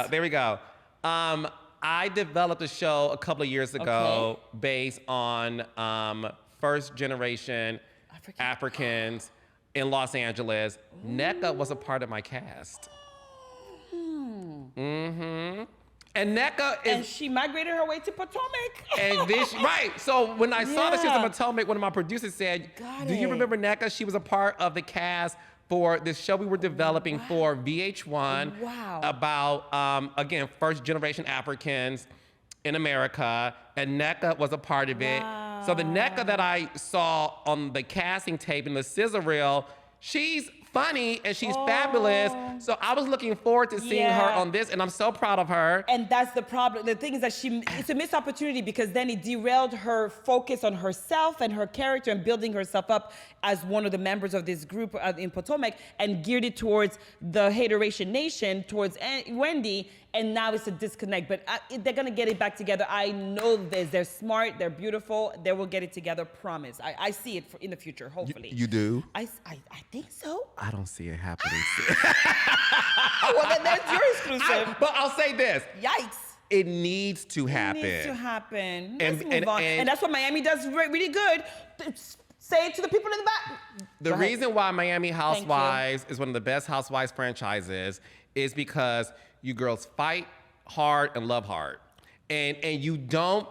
There we go. I developed a show a couple of years ago based on first generation Africans in Los Angeles. Nneka was a part of my cast. And Nneka is... And she migrated her way to Potomac. And this, right. So when I saw that she was in Potomac, one of my producers said, do you remember Nneka? She was a part of the cast for this show we were developing for VH1 about, again, first generation Africans in America, and Nneka was a part of it. So the Nneka that I saw on the casting tape in the scissor reel, she's funny and she's fabulous. So I was looking forward to seeing her on this, and I'm so proud of her. And that's the problem. The thing is that it's a missed opportunity because then it derailed her focus on herself and her character and building herself up as one of the members of this group in Potomac and geared it towards the hateration nation, towards Wendy. And now it's a disconnect, but they're gonna get it back together. I know this. They're smart, they're beautiful. They will get it together, promise. I see it in the future, hopefully. You do? I think so. I don't see it happening. Well, then there's your exclusive. But I'll say this. Yikes. It needs to happen. It needs to happen. Let's move on. And that's what Miami does really good. Say it to the people in the back. The reason why Miami Housewives is one of the best Housewives franchises is because you girls fight hard and love hard. And you don't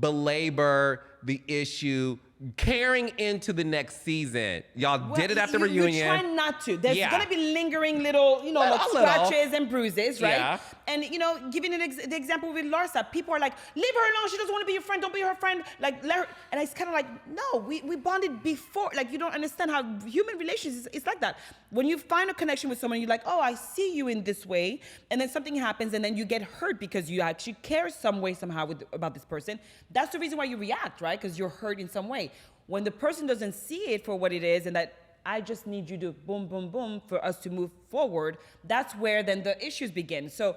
belabor the issue carrying into the next season. Y'all did it after reunion. You're trying not to. There's gonna be lingering little, like scratches and bruises, right? Yeah. And giving the example with Larsa, people are like, leave her alone. She doesn't want to be your friend. Don't be her friend. Like, let her. And it's kind of like, no, we bonded before. Like, you don't understand how human relations is like that. When you find a connection with someone, you're like, oh, I see you in this way, and then something happens, and then you get hurt because you actually care some way somehow about this person. That's the reason why you react, right? Because you're hurt in some way. When the person doesn't see it for what it is, and that I just need you to boom, boom, boom for us to move forward, that's where then the issues begin. So,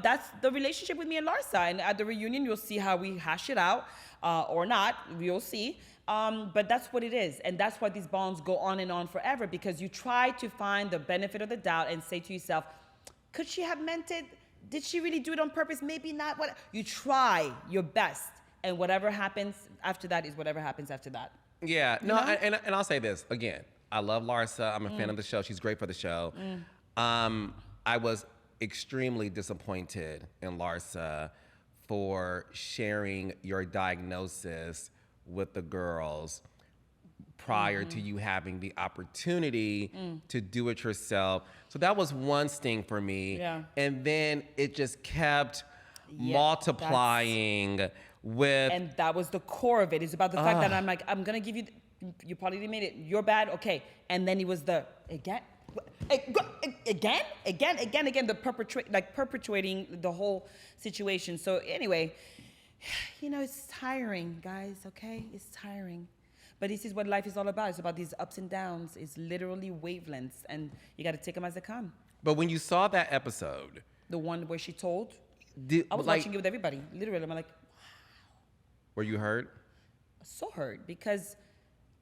that's the relationship with me and Larsa. And at the reunion, you'll see how we hash it out or not. We'll see. But that's what it is. And that's why these bonds go on and on forever, because you try to find the benefit of the doubt and say to yourself, could she have meant it? Did she really do it on purpose? Maybe not. What? You try your best. And whatever happens after that is whatever happens after that. Yeah, no, and I'll say this again. I love Larsa. I'm a fan of the show. She's great for the show. I was extremely disappointed in Larsa for sharing your diagnosis with the girls prior to you having the opportunity to do it yourself. So that was one sting for me. Yeah. And then it just kept multiplying with... And that was the core of it. It's about the fact that I'm like, I'm going to give you... You probably didn't made it. You're bad. Okay. And then it was the again, the perpetuating the whole situation. So anyway, it's tiring, guys. Okay, it's tiring. But this is what life is all about. It's about these ups and downs. It's literally wavelengths, and you got to take them as they come. But when you saw that episode, the one where she told, I was watching it with everybody. Literally, I'm like, wow. Were you hurt? So hurt because.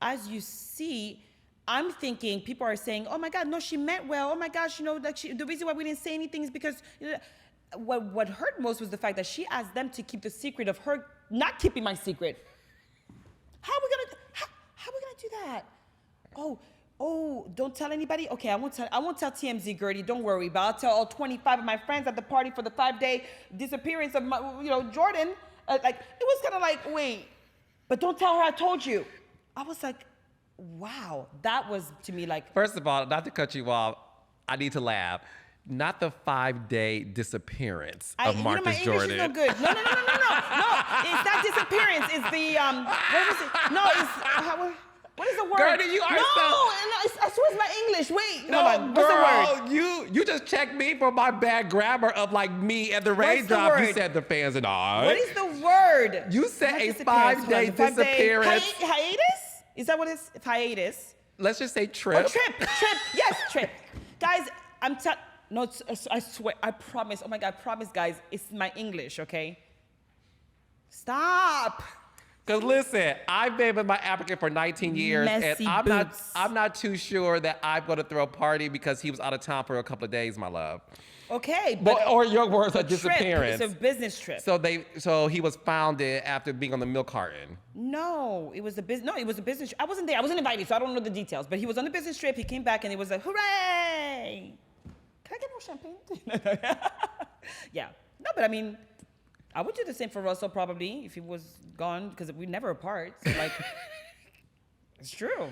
As you see, I'm thinking people are saying, "Oh my God, no, she meant well. Oh my gosh, the reason why we didn't say anything is because what hurt most was the fact that she asked them to keep the secret of her not keeping my secret. How are we gonna do that? Oh, don't tell anybody. Okay, I won't tell TMZ, Gertie. Don't worry, but I'll tell all 25 of my friends at the party for the 5-day disappearance of Jordan. It was kind of like, wait, but don't tell her I told you. I was like, wow, that was to me like... First of all, not to cut you off, I need to laugh. Not the 5-day disappearance of Marcus Jordan. My English is no good. No. It's not disappearance. It's the, what was it? No, what is the word? Gertie, you are I swear it's my English. Wait, no, hold on. What's the word? You just checked me for my bad grammar of me and the raindrop. You said the fans and I. What is the word? You said a 5-day disappearance. Hiatus? Is that what it's hiatus? Let's just say trip. Oh, trip. Yes, trip. Guys, I swear, I promise. Oh my God, promise, guys. It's my English, okay? Stop. Because listen, I've been with my applicant for 19 years, Messy and boots. I'm not too sure that I'm going to throw a party because he was out of town for a couple of days, my love. Okay, or your words, a disappearance. It's a business trip. So he was founded after being on the milk carton. No, it was a business. No, it was a business. I wasn't there. I wasn't invited, so I don't know the details. But he was on the business trip. He came back, and it was like, hooray! Can I get more champagne? Yeah. No, but I mean, I would do the same for Russell probably if he was gone because we never apart. So it's true.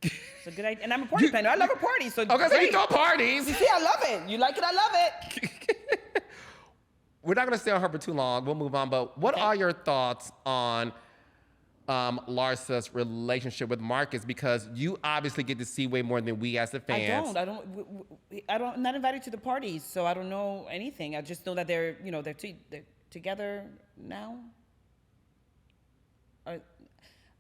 It's a good idea. And I'm a party planner. I love a party. So so you throw parties. You see, I love it. You like it, I love it. We're not going to stay on her for too long. We'll move on. But what are your thoughts on Larsa's relationship with Marcus, because you obviously get to see way more than we as the fans. I'm not invited to the parties, so I don't know anything. I just know that they're together now.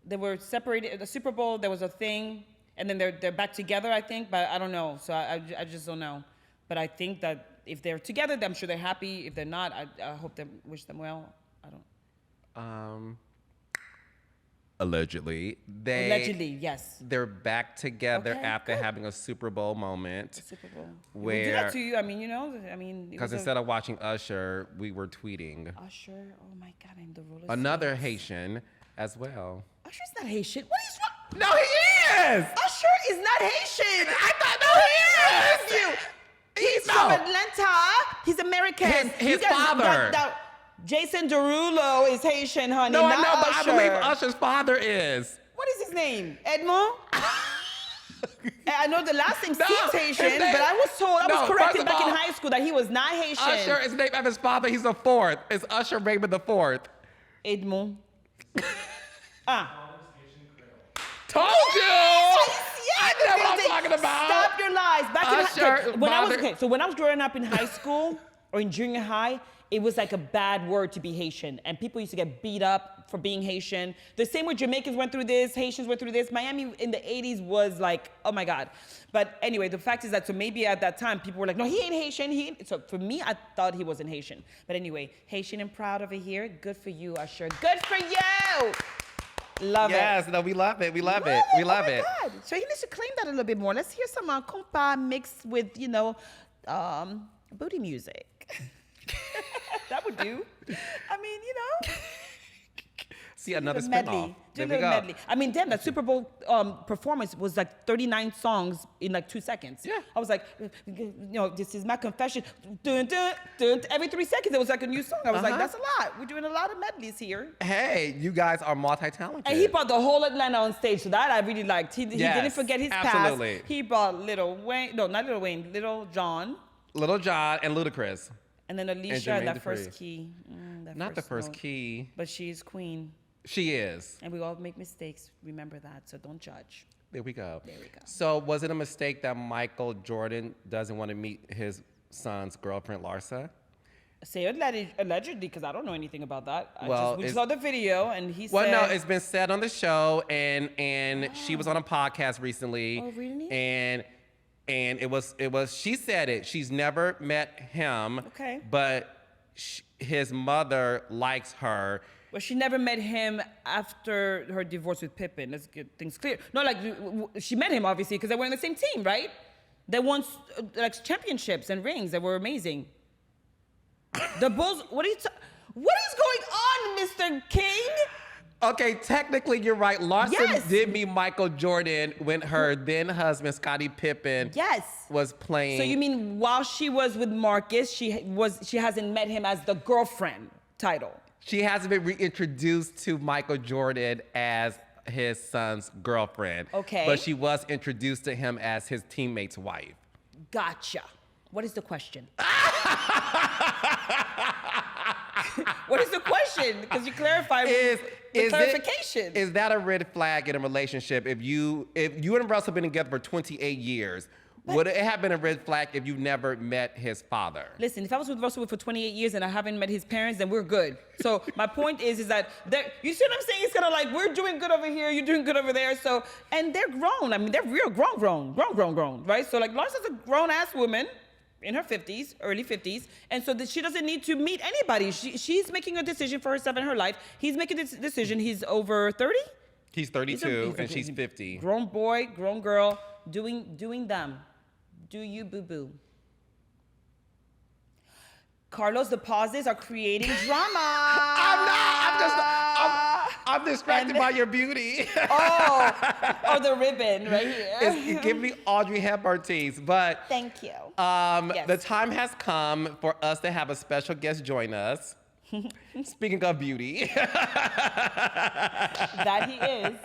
They were separated at the Super Bowl. There was a thing, and then they're back together, I think, but I don't know. So I just don't know. But I think that if they're together, I'm sure they're happy. If they're not, I hope they wish them well. I don't. Allegedly, yes. They're back together after having a Super Bowl moment. Super Bowl. Where we do that to you. Because instead of watching Usher, we were tweeting. Usher, oh my God, I'm the roller. Another Haitian as well. Usher's not Haitian. What is wrong? No, he is. Usher is not Haitian. I thought no, he is. He's from Atlanta. He's American. His father. Jason Derulo is Haitian, honey. No, not I know, but Usher. I believe Usher's father is. What is his name? Edmond? I know the last name seems Haitian, but I was told, I was corrected back in high school that he was not Haitian. Usher is named after his father. He's the fourth. It's Usher Raymond the fourth. Edmond. Told you! I know what I'm talking about. Stop your lies. Usher, when I was growing up in high school or in junior high, it was like a bad word to be Haitian, and people used to get beat up for being Haitian. The same way Jamaicans went through this, Haitians went through this. Miami in the 80s was like, oh my God. But anyway, the fact is that, so maybe at that time, people were like, no, he ain't Haitian. So for me, I thought he wasn't Haitian. But anyway, Haitian and proud over here. Good for you, Usher. Good for you. Love it. Yes, no, we love it. We love it. We love it. God. So he needs to claim that a little bit more. Let's hear some compa mixed with, booty music. That would do. I mean, See, another medley. There we go. Medley. I mean, damn, that Super Bowl performance was like 39 songs in like 2 seconds. Yeah. I was like, this is my confession. Dun, dun, dun. Every 3 seconds, it was like a new song. I was like, that's a lot. We're doing a lot of medleys here. Hey, you guys are multi-talented. And he brought the whole Atlanta on stage, so that I really liked. He didn't forget his past. He brought Little Wayne, no, not Little Wayne, Little John. Little John and Ludacris. And then Alicia and that first key. Not the first key. But she's queen. She is. And we all make mistakes. Remember that. So don't judge. There we go. So was it a mistake that Michael Jordan doesn't want to meet his son's girlfriend, Larsa? Say allegedly, because I don't know anything about that. We saw the video, and he said... Well, no, it's been said on the show, and she was on a podcast recently. Oh, really? And it was. She said it. She's never met him. Okay. But his mother likes her. Well, she never met him after her divorce with Pippen. Let's get things clear. No, like she met him obviously because they were in the same team, right? They won like championships and rings that were amazing. The Bulls. What is going on, Mr. King? Okay, technically you're right. Larsa did meet Michael Jordan when her then husband Scottie Pippen was playing. So you mean while she was with Marcus, she hasn't met him as the girlfriend title? She hasn't been reintroduced to Michael Jordan as his son's girlfriend. Okay. But she was introduced to him as his teammate's wife. Gotcha. What is the question? What is the question? Because you clarified clarification. Is that a red flag in a relationship? If you and Russell have been together for 28 years, would it have been a red flag if you never met his father? Listen, if I was with Russell for 28 years and I haven't met his parents, then we're good. So my point is that you see what I'm saying? It's kind of like we're doing good over here, you're doing good over there. So, and they're grown. I mean, they're real grown, right? So like Larsa's a grown-ass woman in her 50s, early 50s, and so she doesn't need to meet anybody. She's making a decision for herself in her life. He's making this decision. He's over 30? He's 32 and she's 50. Grown boy, grown girl, doing them. Do you boo-boo? Carlos, the pauses are creating drama. I'm not. I'm distracted by your beauty. oh, the ribbon right here. It's giving me Audrey Hepburn tease, but thank you. The time has come for us to have a special guest join us. Speaking of beauty. That he is.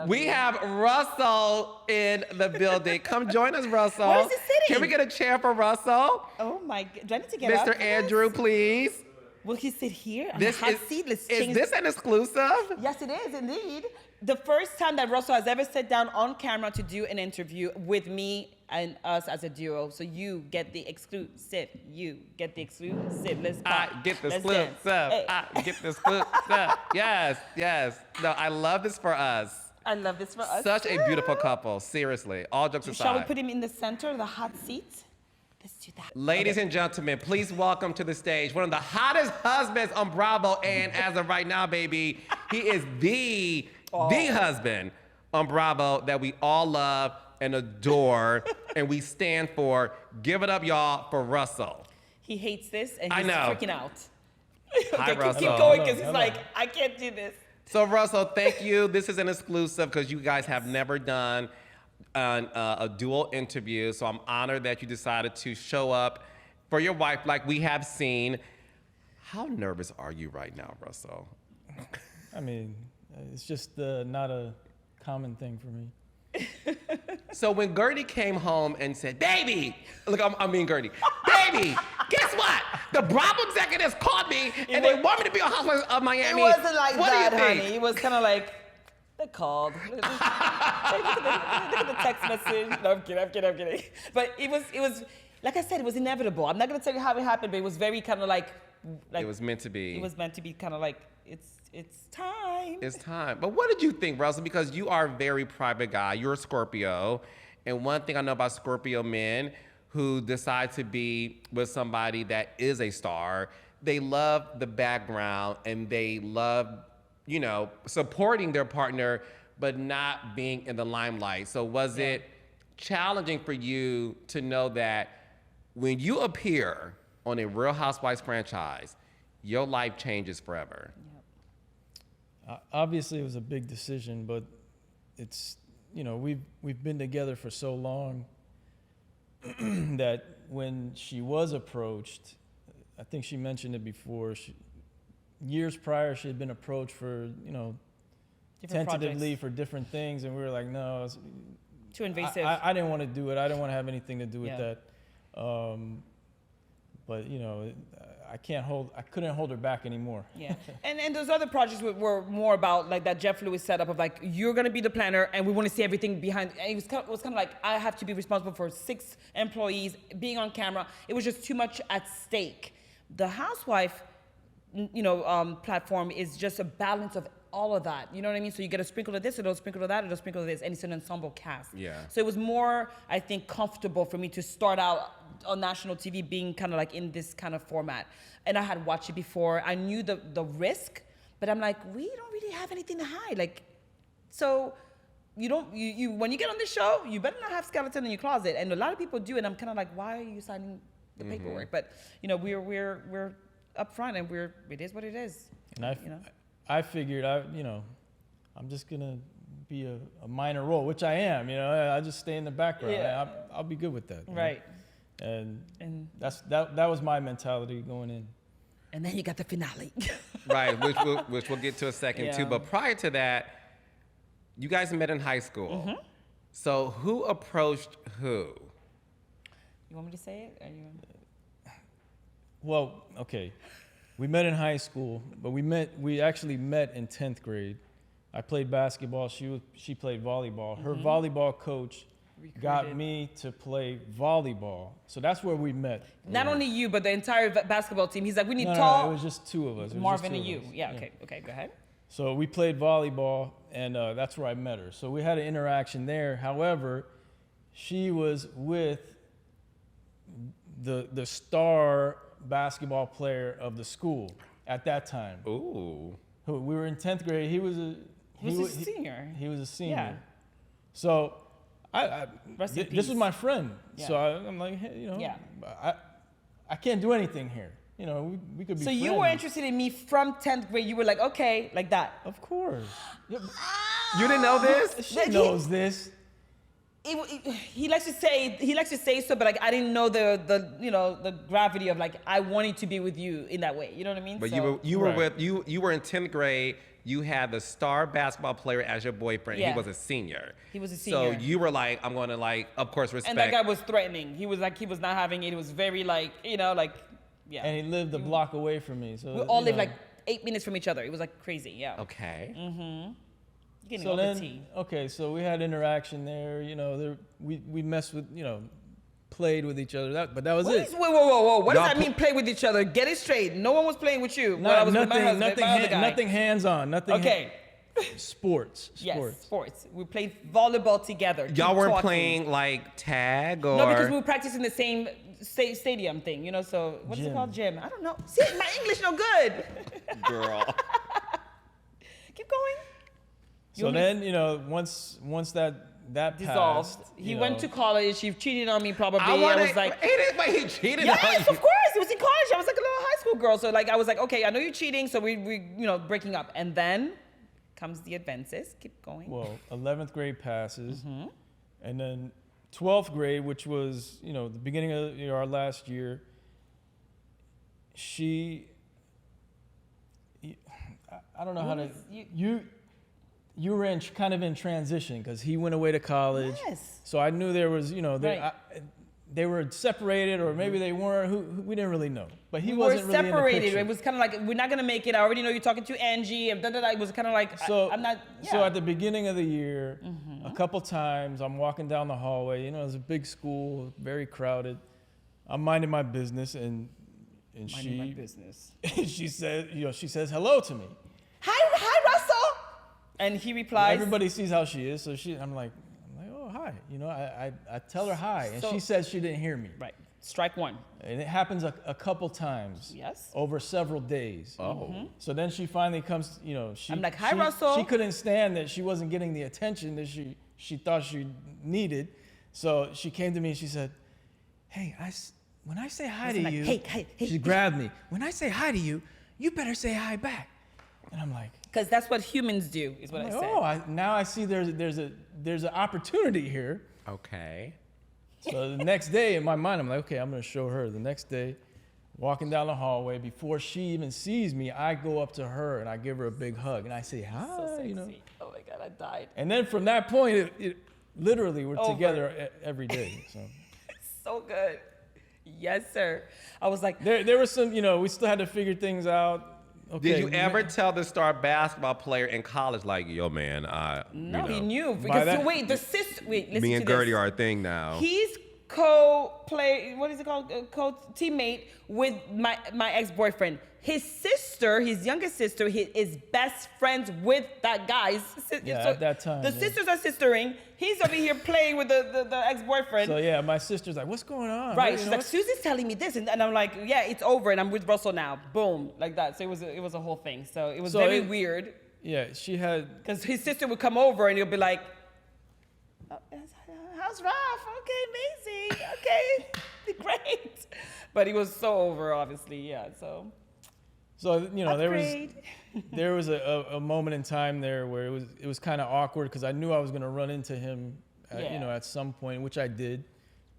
We have Russell in the building. Come join us, Russell. Where is he sitting? Can we get a chair for Russell? Oh my God. Do I need to get up? Mr. Andrew, please. Will he sit here on This the hot is, seat? Let's is change. this an exclusive? Yes, it is indeed. The first time that Russell has ever sat down on camera to do an interview with me and us as a duo. So you get the exclusive. You get the exclusive. Let's pop. I get the Let's exclusive. dance. Hey. I get the exclusive. Yes, yes. No, I love this for us. I love this for us. Such a beautiful couple. Seriously, all jokes aside. Shall we put him in the center, the hot seat? Let's do that. Ladies and gentlemen, please welcome to the stage one of the hottest husbands on Bravo. And as of right now, baby, he is the husband on Bravo that we all love and adore and we stand for. Give it up, y'all, for Russell. He hates this and I he's know. freaking out. Hi, okay, Russell. keep going because he's like, I can't do this. So, Russell, thank you. This is an exclusive because you guys have never done a dual interview. So I'm honored that you decided to show up for your wife like we have seen. How nervous are you right now, Russell? I mean, it's just not a common thing for me. So when Gertie came home and said, baby, look, I mean Gertie, baby, guess what? The Bravo executives called me and they want me to be on Housewives of Miami. It wasn't like what that, do you think? honey. It was kind of like, they called. Look at the text message. No, I'm kidding. But it was, like I said, it was inevitable. I'm not going to tell you how it happened, but it was very kind of like. It was meant to be. It was meant to be kind of like, it's time. It's time. But what did you think, Russell? Because you are a very private guy. You're a Scorpio. And one thing I know about Scorpio men who decide to be with somebody that is a star, they love the background and they love, you know, supporting their partner, but not being in the limelight. So was it challenging for you to know that when you appear on a Real Housewives franchise, your life changes forever? Obviously, it was a big decision, but it's, you know, we've been together for so long that when she was approached, I think she mentioned it before, years prior, she had been approached for, you know, Different tentatively projects. for different things, and we were like, no, it's, Too invasive. I didn't want to do it. I didn't want to have anything to do with Yeah. that. But you know, I couldn't hold her back anymore. Yeah, and those other projects were more about like that Jeff Lewis setup of like, you're gonna be the planner and we want to see everything behind. And it was kind of like, I have to be responsible for 6 employees being on camera. It was just too much at stake. The housewife, you know, platform is just a balance of all of that. You know what I mean? So you get a sprinkle of this, a little sprinkle of that, a little sprinkle of this, and it's an ensemble cast. Yeah. So it was more, I think, comfortable for me to start out on national TV being kind of like in this kind of format. And I had watched it before. I knew the risk, but I'm like, we don't really have anything to hide. Like, so you don't, you when you get on this show, you better not have skeleton in your closet. And a lot of people do, and I'm kind of like, why are you signing the paperwork? But you know, we're upfront, and it is what it is. And you know? I figured, I'm just gonna be a minor role, which I am. You know, I just stay in the background. Yeah. I'll be good with that. you know? Right. And And that was my mentality going in. and then you got the finale. Right, which we'll get to a second too. Yeah. But prior to that, you guys met in high school. So who approached who? You want me to say it? Are you? Well, okay, we met in high school, but we actually met in 10th grade. I played basketball. She played volleyball. Her volleyball coach got Recruited. me to play volleyball. So that's where we met. Not only you, but the entire basketball team. He's like, we need No, tall. it was just 2 of us. It was just Marvin 2 and of you. us. Yeah. Okay. Go ahead. So we played volleyball, and that's where I met her. So we had an interaction there. However, she was with the star basketball player of the school at that time. Ooh. We were in 10th grade. He was a senior. He was a senior. Yeah. So Rest in this peace. was my friend. Yeah. So I'm like, hey, you know, Yeah. I can't do anything here. You know, we could be So friends. you were interested in me from 10th grade. You were like, okay, like that. Of course. Yeah, You didn't know this? she knows this. He likes to say so, but like I didn't know the gravity of like I wanted to be with you in that way. You know what I mean? But So- you were Right. with you were in 10th grade. You had the star basketball player as your boyfriend. Yeah. He was a senior. He was a So senior. you were like, I'm going to like, of course, respect. And that guy was threatening. He was not having it. It was very like, you know, like Yeah. And he lived a block away from me. So We all lived like 8 minutes from each other. It was like crazy. Yeah. Okay. Getting So all then, the tea. okay, so we had interaction there. We messed with, played with each other. But that was it. Whoa. What does Y'all that mean, play with each other? Get it straight. No one was playing with you. No, while I was with my husband, my other guy. nothing hands-on. Nothing. Okay. Sports. Yes, sports. We played volleyball together. Y'all weren't talking. playing like tag or? No, because we were practicing the same stadium thing, so what's it called? Gym. I don't know. See, my English no good. Girl. Keep going. So then, once that Dissolved. passed, He went to college. He cheated on me probably. I was like, he cheated on yes, you. of course. He was in college. I was like a little high school girl. So like, I was like, okay, I know you're cheating. So we breaking up. And then comes the advances. Keep going. Well, 11th grade passes. And then 12th grade, which was, the beginning of our last year, I don't know how to, you were kind of in transition because he went away to college. Yes. So I knew there was, Right. they were separated or maybe they weren't. We didn't really know. But he We wasn't were really in the separated. picture. It was kind of like, we're not going to make it. I already know you're talking to Angie. And It was kind of like, So, I'm not. Yeah. So at the beginning of the year, a couple times I'm walking down the hallway. It was a big school, very crowded. I'm minding my business, and Minding my business. she said, she says hello to me. Hi, Russell. And he replies. Everybody sees how she is, so I'm like, oh hi. I tell her hi, and So- she says she didn't hear me. Right. Strike one. And it happens a couple times. Yes. Over several days. Oh. So then she finally comes, I'm like, "Hi, Russell." She couldn't stand that she wasn't getting the attention that she thought she needed. So she came to me and she said, hey, when I say hi to like, you, hey. she grabbed me. When I say hi to you, you better say hi back. And I'm like, Because that's what humans do, is what I said. oh, now I see there's an opportunity here. Okay. So the next day in my mind, I'm like, okay, I'm gonna show her. The next day, walking down the hallway, before she even sees me, I go up to her and I give her a big hug and I say, hi, So sexy. Oh my God, I died. And then from that point, it literally we're Over. together every day. So So good. Yes, sir. I was like, there was some, we still had to figure things out. Okay, Did you ever tell the star basketball player in college, like, yo, man, no, he knew. By Because, that- wait, the sister, wait, listen me to and this. Gertie are a thing now. He's what is it called? Co-teammate with my ex-boyfriend. His sister, his youngest sister, is best friends with that guy's sister. Yeah, at that time, The yeah. sisters are sistering. He's over here playing with the ex-boyfriend. So yeah, my sister's like, what's going on? Right, You she's know, like, what's- Susie's telling me this, and I'm like, yeah, it's over, and I'm with Russell now. Boom, like that. So it was a whole thing. So it was So very it- weird, Yeah, she had. because his sister would come over, and he'll be like, oh, how's Ralph? Okay, amazing. Okay, great. But he was so over, obviously, yeah. So Upgrade. there was a moment in time there where it was kind of awkward because I knew I was gonna run into him, at some point, which I did,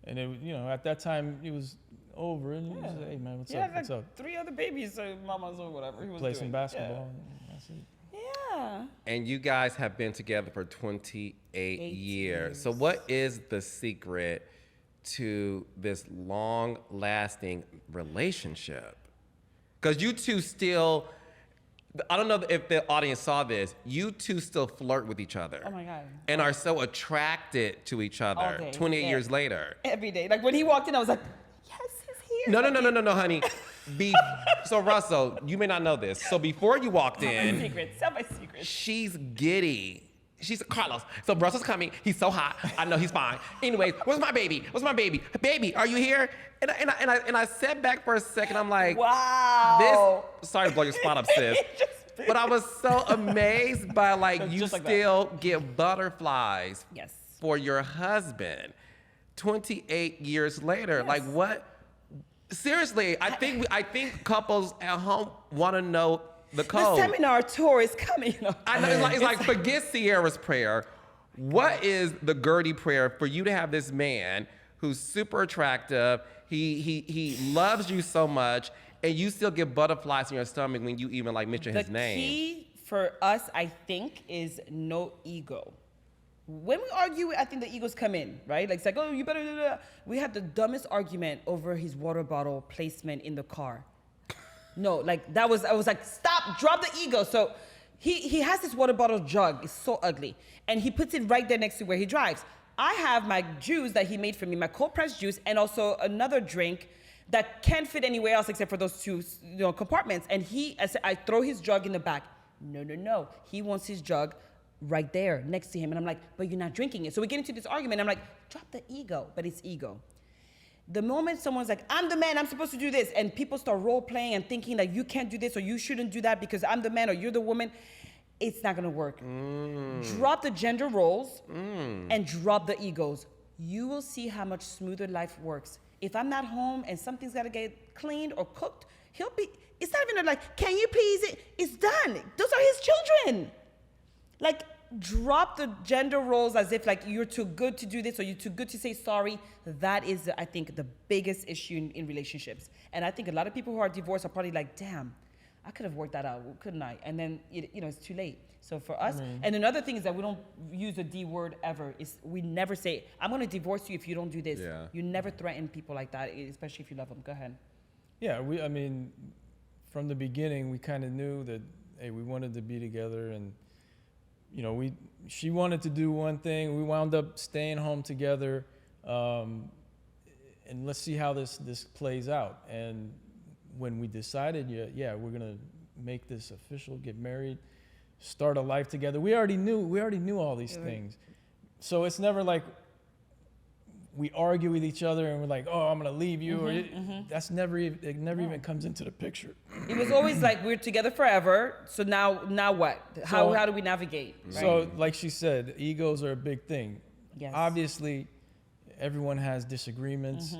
and at that time it was over, and he was like, hey man, what's up? What's up? 3 other babies, mamas or whatever he was Play doing. some basketball. And that's it. Yeah. And you guys have been together for 28 years. So what is the secret to this long-lasting relationship? Because you two still, I don't know if the audience saw this, you two still flirt with each other. Oh my God. And are so attracted to each other All day, 28 yeah. years later. Every day. Like when he walked in, I was like, yes, he's here. No, honey. So Russell, you may not know this. So before you walked My in, secrets. Tell my secrets. she's giddy. She's Carlos. So Russell's coming. He's so hot. I know he's fine. Anyways, where's my baby? Where's my baby? Baby, are you here? And I sat back for a second. I'm like, Wow. Sorry to blow your spot up, sis. But I was so amazed by you Just like that. still get butterflies Yes. for your husband 28 years later. Yes. Like what? Seriously, I think couples at home want to know the code. The seminar tour is coming. I know, it's like forget Sierra's prayer. What is the Gertie prayer for you to have this man who's super attractive? He loves you so much, and you still get butterflies in your stomach when you even mention his name. The key for us, I think, is no ego. When we argue, I think the egos come in, right? Like, it's like, oh, you better do that. We had the dumbest argument over his water bottle placement in the car. No, like I was like, stop, drop the ego. So he has this water bottle jug. It's so ugly. And he puts it right there next to where he drives. I have my juice that he made for me, my cold pressed juice, and also another drink that can't fit anywhere else except for those two, compartments. And I throw his jug in the back. No. He wants his jug right there next to him. And I'm like, but you're not drinking it. So we get into this argument. I'm like, drop the ego, but it's ego. The moment someone's like, I'm the man, I'm supposed to do this, and people start role playing and thinking that you can't do this or you shouldn't do that because I'm the man or you're the woman, it's not gonna work. Drop the gender roles and drop the egos. You will see how much smoother life works. If I'm not home and something's gotta get cleaned or cooked, it's not even like, can you please? It's done. Those are his children. Like, drop the gender roles as if like you're too good to do this or you're too good to say sorry. That is, I think, the biggest issue in relationships. And I think a lot of people who are divorced are probably like, damn, I could have worked that out, couldn't I? And then, it's too late. So for us, and another thing is that we don't use the D word ever. We never say, I'm going to divorce you if you don't do this. Yeah. You never threaten people like that, especially if you love them. Go ahead. Yeah, from the beginning, we kind of knew that, hey, we wanted to be together, and she wanted to do one thing. We wound up staying home together, and let's see how this plays out. And when we decided, we're gonna make this official, get married, start a life together. We already knew all these things, so it's never like we argue with each other and we're like, oh, I'm gonna leave you, that's never even comes into the picture. It was always like, we're together forever, so now what? How do we navigate? Right? So like she said, egos are a big thing. Yes. Obviously, everyone has disagreements,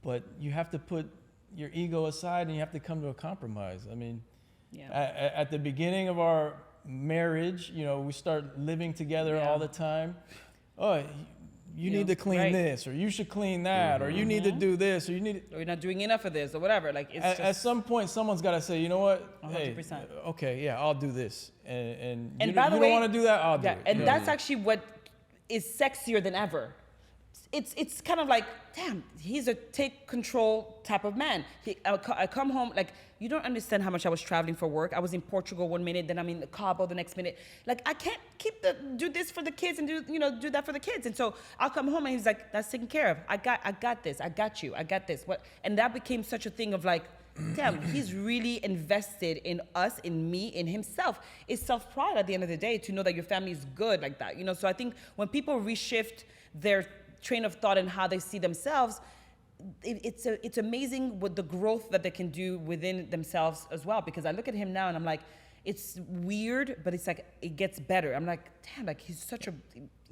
but you have to put your ego aside and you have to come to a compromise. At the beginning of our marriage, we start living together all the time. Oh, you need to clean this, or you should clean that, or you need to do this, or you need. Or you're not doing enough of this, or whatever. Like at some point, someone's got to say, you know what? 100%. Hey, okay, yeah, I'll do this, and by you the way, don't want to do that, I'll do it. And that's actually what is sexier than ever. It's kind of like, damn, he's a take control type of man. I come home, like, you don't understand how much I was traveling for work. I was in Portugal one minute, then I'm in Cabo the next minute. Like, I can't do this for the kids and do that for the kids. And so I'll come home and he's like, that's taken care of. I got this. I got you. I got this. And that became such a thing of like, damn, he's really invested in us, in me, in himself. It's self-pride at the end of the day to know that your family is good like that. So I think when people reshift their train of thought and how they see themselves, it's amazing what the growth that they can do within themselves as well. Because I look at him now and I'm like, it's weird, but it's like it gets better. I'm like, damn, like he's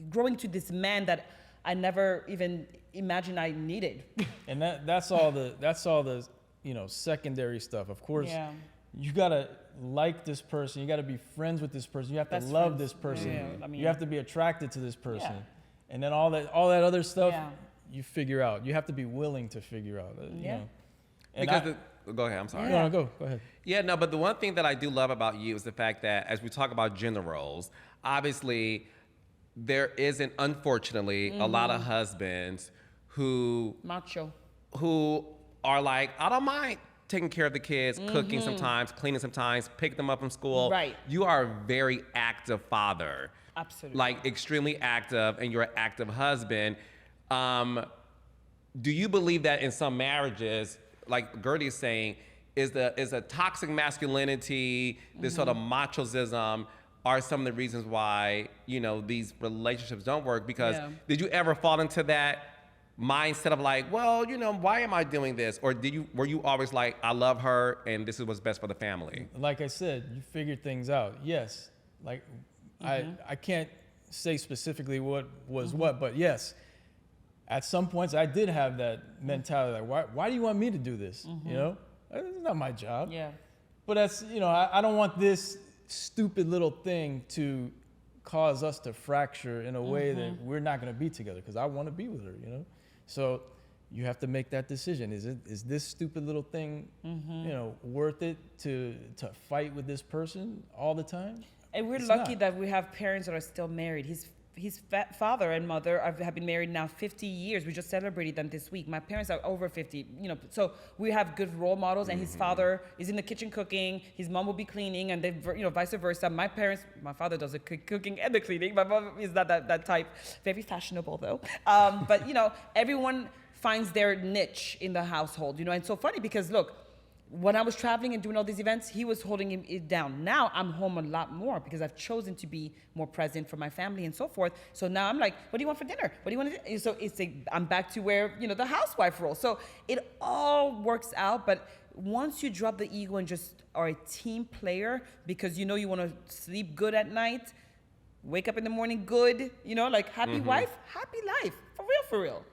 growing to this man that I never even imagined I needed. And that's all the secondary stuff. Of course, you gotta like this person. You gotta be friends with this person. You have to love this person. Yeah. You have to be attracted to this person. Yeah. And then all that other stuff, you figure out. You have to be willing to figure out. Go ahead. I'm sorry. No, go ahead. Yeah, no, but the one thing that I do love about you is the fact that as we talk about gender roles, obviously there isn't, unfortunately, a lot of husbands who are like, I don't mind taking care of the kids, cooking sometimes, cleaning sometimes, pick them up from school. Right. You are a very active father. Absolutely. Like extremely active, and you're an active husband. Do you believe that in some marriages, like Gertie is saying, is a toxic masculinity, this sort of machism, are some of the reasons why these relationships don't work? Because did you ever fall into that mindset of like, well, why am I doing this? Or were you always like, I love her and this is what's best for the family? Like I said, you figured things out. Yes, like I can't say specifically what was what, but yes, at some points I did have that mentality like, why do you want me to do this? It's not my job. Yeah. But that's, I don't want this stupid little thing to cause us to fracture in a way that we're not going to be together, because I want to be with her, So you have to make that decision. Is this stupid little thing, worth it to fight with this person all the time? And we're It's lucky not. that we have parents that are still married. His father and mother have been married now 50 years. We just celebrated them this week. My parents are over 50, so we have good role models. And his father is in the kitchen cooking. His mom will be cleaning, and then vice versa. My father does the cooking and the cleaning. My mom is not that type. Very fashionable though. But everyone finds their niche in the household. And it's so funny because look. When I was traveling and doing all these events, he was holding it down. Now I'm home a lot more because I've chosen to be more present for my family and so forth. So now I'm like, what do you want for dinner? What do you want to do? So I'm back to where, the housewife role. So it all works out. But once you drop the ego and just are a team player because you want to sleep good at night, wake up in the morning good, like happy wife, happy life. For real.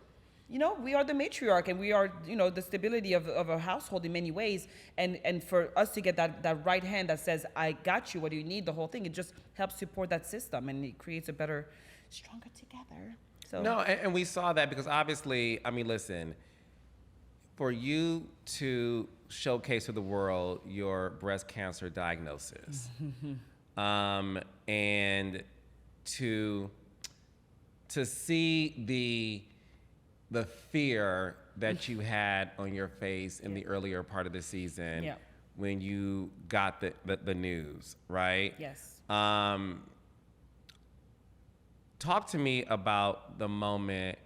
We are the matriarch and we are, the stability of a household in many ways. And for us to get that right hand that says, I got you, what do you need, the whole thing, it just helps support that system and it creates a better, stronger together. So No, and we saw that because obviously, listen, for you to showcase to the world your breast cancer diagnosis and to see the fear that you had on your face in the earlier part of the season when you got the news, right? Yes. Talk to me about the moment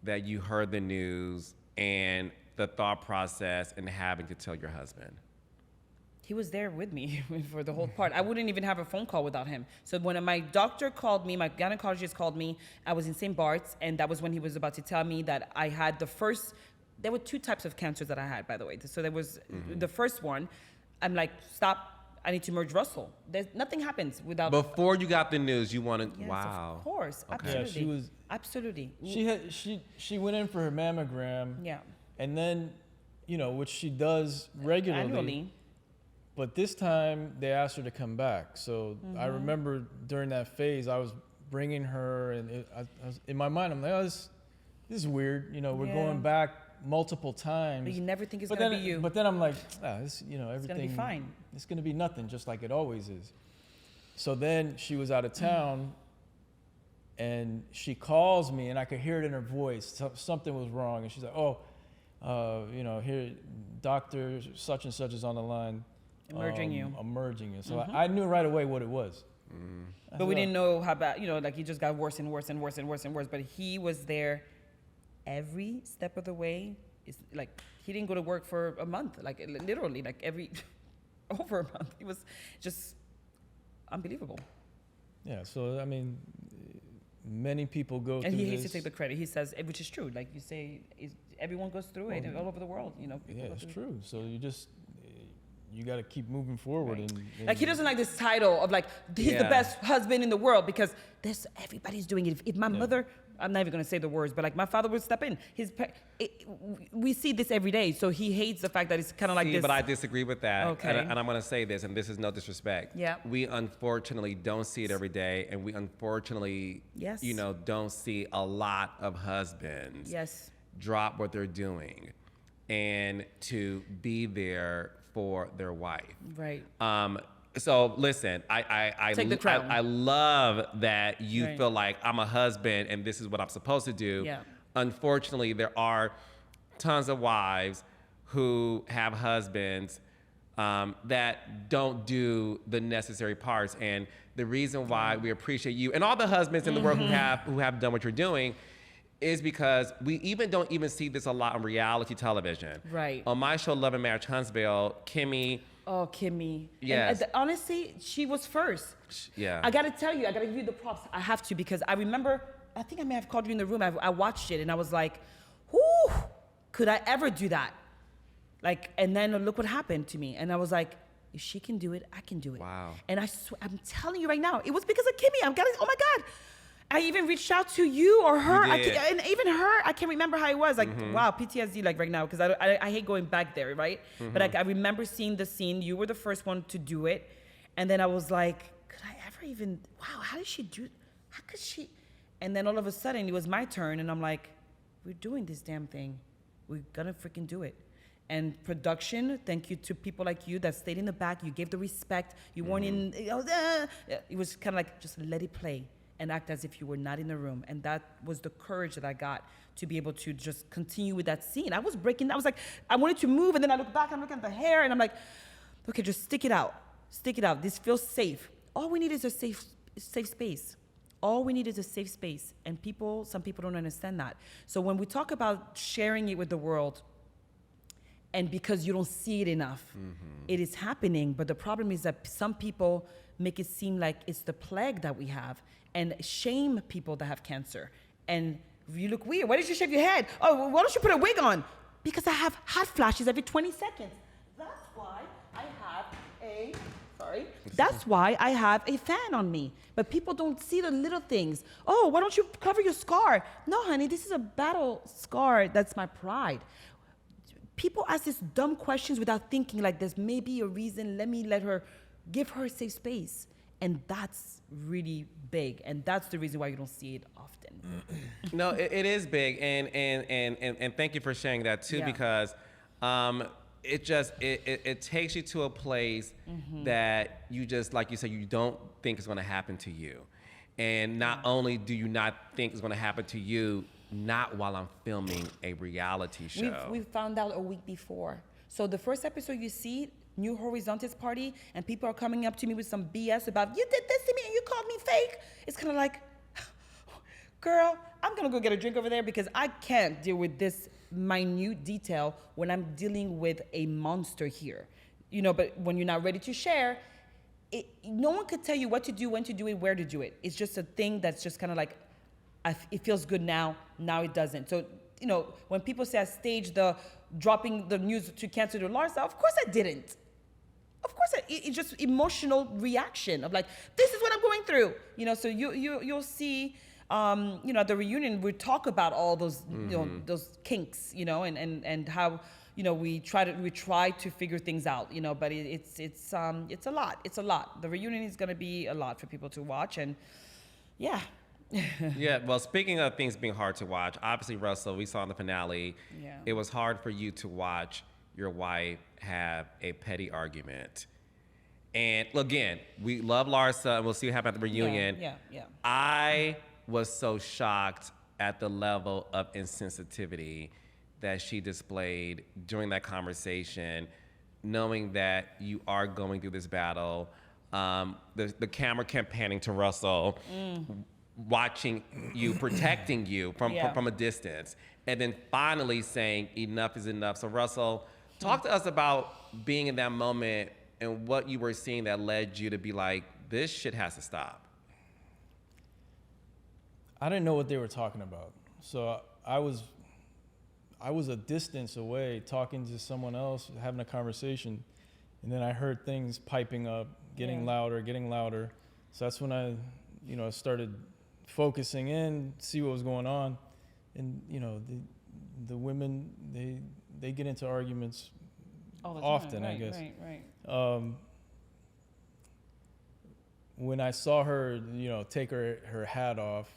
that you heard the news and the thought process and having to tell your husband. He was there with me for the whole part. I wouldn't even have a phone call without him. So when my doctor called me, my gynecologist called me, I was in St. Bart's, and that was when he was about to tell me that I had there were 2 types of cancers that I had, by the way. So there was the first one, I'm like, stop, I need to merge Russell. Nothing happens without. Before you got the news, you wanted, Yes, wow. of course, Okay. absolutely. Yeah, absolutely. She went in for her mammogram. Yeah. And then, which she does regularly. Annually. But this time they asked her to come back. So I remember during that phase, I was bringing her, and I was, in my mind, I'm like, oh, this is weird. We're going back multiple times. But you never think it's going to be you. But then I'm like, everything. It's going to be fine. It's going to be nothing, just like it always is. So then she was out of town, and she calls me, and I could hear it in her voice. Something was wrong, and she's like, here, Doctor such and such is on the line. Emerging you. So I knew right away what it was. But we didn't know how bad, like he just got worse and worse and worse and worse and worse. But he was there every step of the way. It's like he didn't go to work for a month, like literally, like over a month. It was just unbelievable. Yeah, so many people go through And he this. hates to take the credit. He says, which is true. Like you say, everyone goes through it all over the world. Yeah, it's through. true. So you got to keep moving forward. Right. And Like he doesn't like this title of like he's the best husband in the world because everybody's doing it. If my mother, I'm not even gonna say the words, but like my father would step in. We see this every day, so he hates the fact that it's kind of like this. But I disagree with that. Okay. And I'm gonna say this, and this is no disrespect. Yeah. We unfortunately don't see it every day, and we unfortunately, don't see a lot of husbands drop what they're doing and to be there for their wife. Right. So listen, I Take the crown. I love that you feel like I'm a husband and this is what I'm supposed to do. Yeah. Unfortunately, there are tons of wives who have husbands that don't do the necessary parts. And the reason why we appreciate you and all the husbands in the world who have done what you're doing is because we don't even see this a lot on reality television. Right. On my show, Love and Marriage Huntsville, Kimmy. Oh, Kimmy. Yes. And honestly, she was first. Yeah. I gotta tell you, I gotta give you the props. I have to because I remember, I think I may have called you in the room. I watched it and I was like, whoo, could I ever do that? Like, and then look what happened to me. And I was like, if she can do it, I can do it. Wow. And I'm telling you right now, it was because of Kimmy. Oh my God. I even reached out to you or her. You did. And even her, I can't remember how it was. Like, wow, PTSD like right now, because I hate going back there, right? But I remember seeing the scene. You were the first one to do it. And then I was like, could I ever even, wow, how did she do it? How could she? And then all of a sudden, it was my turn. And I'm like, we're doing this damn thing. We're gonna freaking do it. And production, thank you to people like you that stayed in the back. You gave the respect. You weren't in, it was kind of like, just let it play and act as if you were not in the room. And that was the courage that I got to be able to just continue with that scene. I was breaking, I was like, I wanted to move, and then I look back, I'm looking at the hair, and I'm like, okay, just stick it out. Stick it out. This feels safe. All we need is a safe space. All we need is a safe space. And some people don't understand that. So when we talk about sharing it with the world, and because you don't see it enough, it is happening. But the problem is that some people make it seem like it's the plague that we have and shame people that have cancer. And you look weird. Why did you shave your head? Oh, why don't you put a wig on? Because I have hot flashes every 20 seconds. That's why I have a fan on me. But people don't see the little things. Oh, why don't you cover your scar? No, honey, this is a battle scar. That's my pride. People ask these dumb questions without thinking, like there's maybe a reason. Give her a safe space. And that's really big. And that's the reason why you don't see it often. No, it is big. And thank you for sharing that too, because it takes you to a place that you just, like you said, you don't think is going to happen to you. And not only do you not think it's going to happen to you, not while I'm filming a reality show. We found out a week before. So the first episode you see, New Horizontes party, and people are coming up to me with some BS about, you did this to me and you called me fake. It's kind of like, girl, I'm going to go get a drink over there because I can't deal with this minute detail when I'm dealing with a monster here. But when you're not ready to share, no one could tell you what to do, when to do it, where to do it. It's just a thing that's just kind of like, it feels good now it doesn't. So, when people say I staged the dropping the news to cancer to Larsa, of course I didn't. Of course, it's just emotional reaction of like, this is what I'm going through. So you'll see, at the reunion, we talk about all those, those kinks, and how, we try to figure things out, but it's a lot. It's a lot. The reunion is going to be a lot for people to watch, and yeah. Yeah, well, speaking of things being hard to watch, obviously, Russell, we saw in the finale, it was hard for you to watch your wife have a petty argument. And again, we love Larsa, and we'll see what happens at the reunion. Yeah. I was so shocked at the level of insensitivity that she displayed during that conversation, knowing that you are going through this battle. The camera kept panning to Russell, watching you, protecting you from a distance, and then finally saying enough is enough. So Russell, talk to us about being in that moment and what you were seeing that led you to be like, this shit has to stop. I didn't know what they were talking about. So I was a distance away talking to someone else, having a conversation, and then I heard things piping up, getting louder. So that's when I started focusing in, see what was going on. And the women, they get into arguments often, I guess. Right. When I saw her, take her hat off,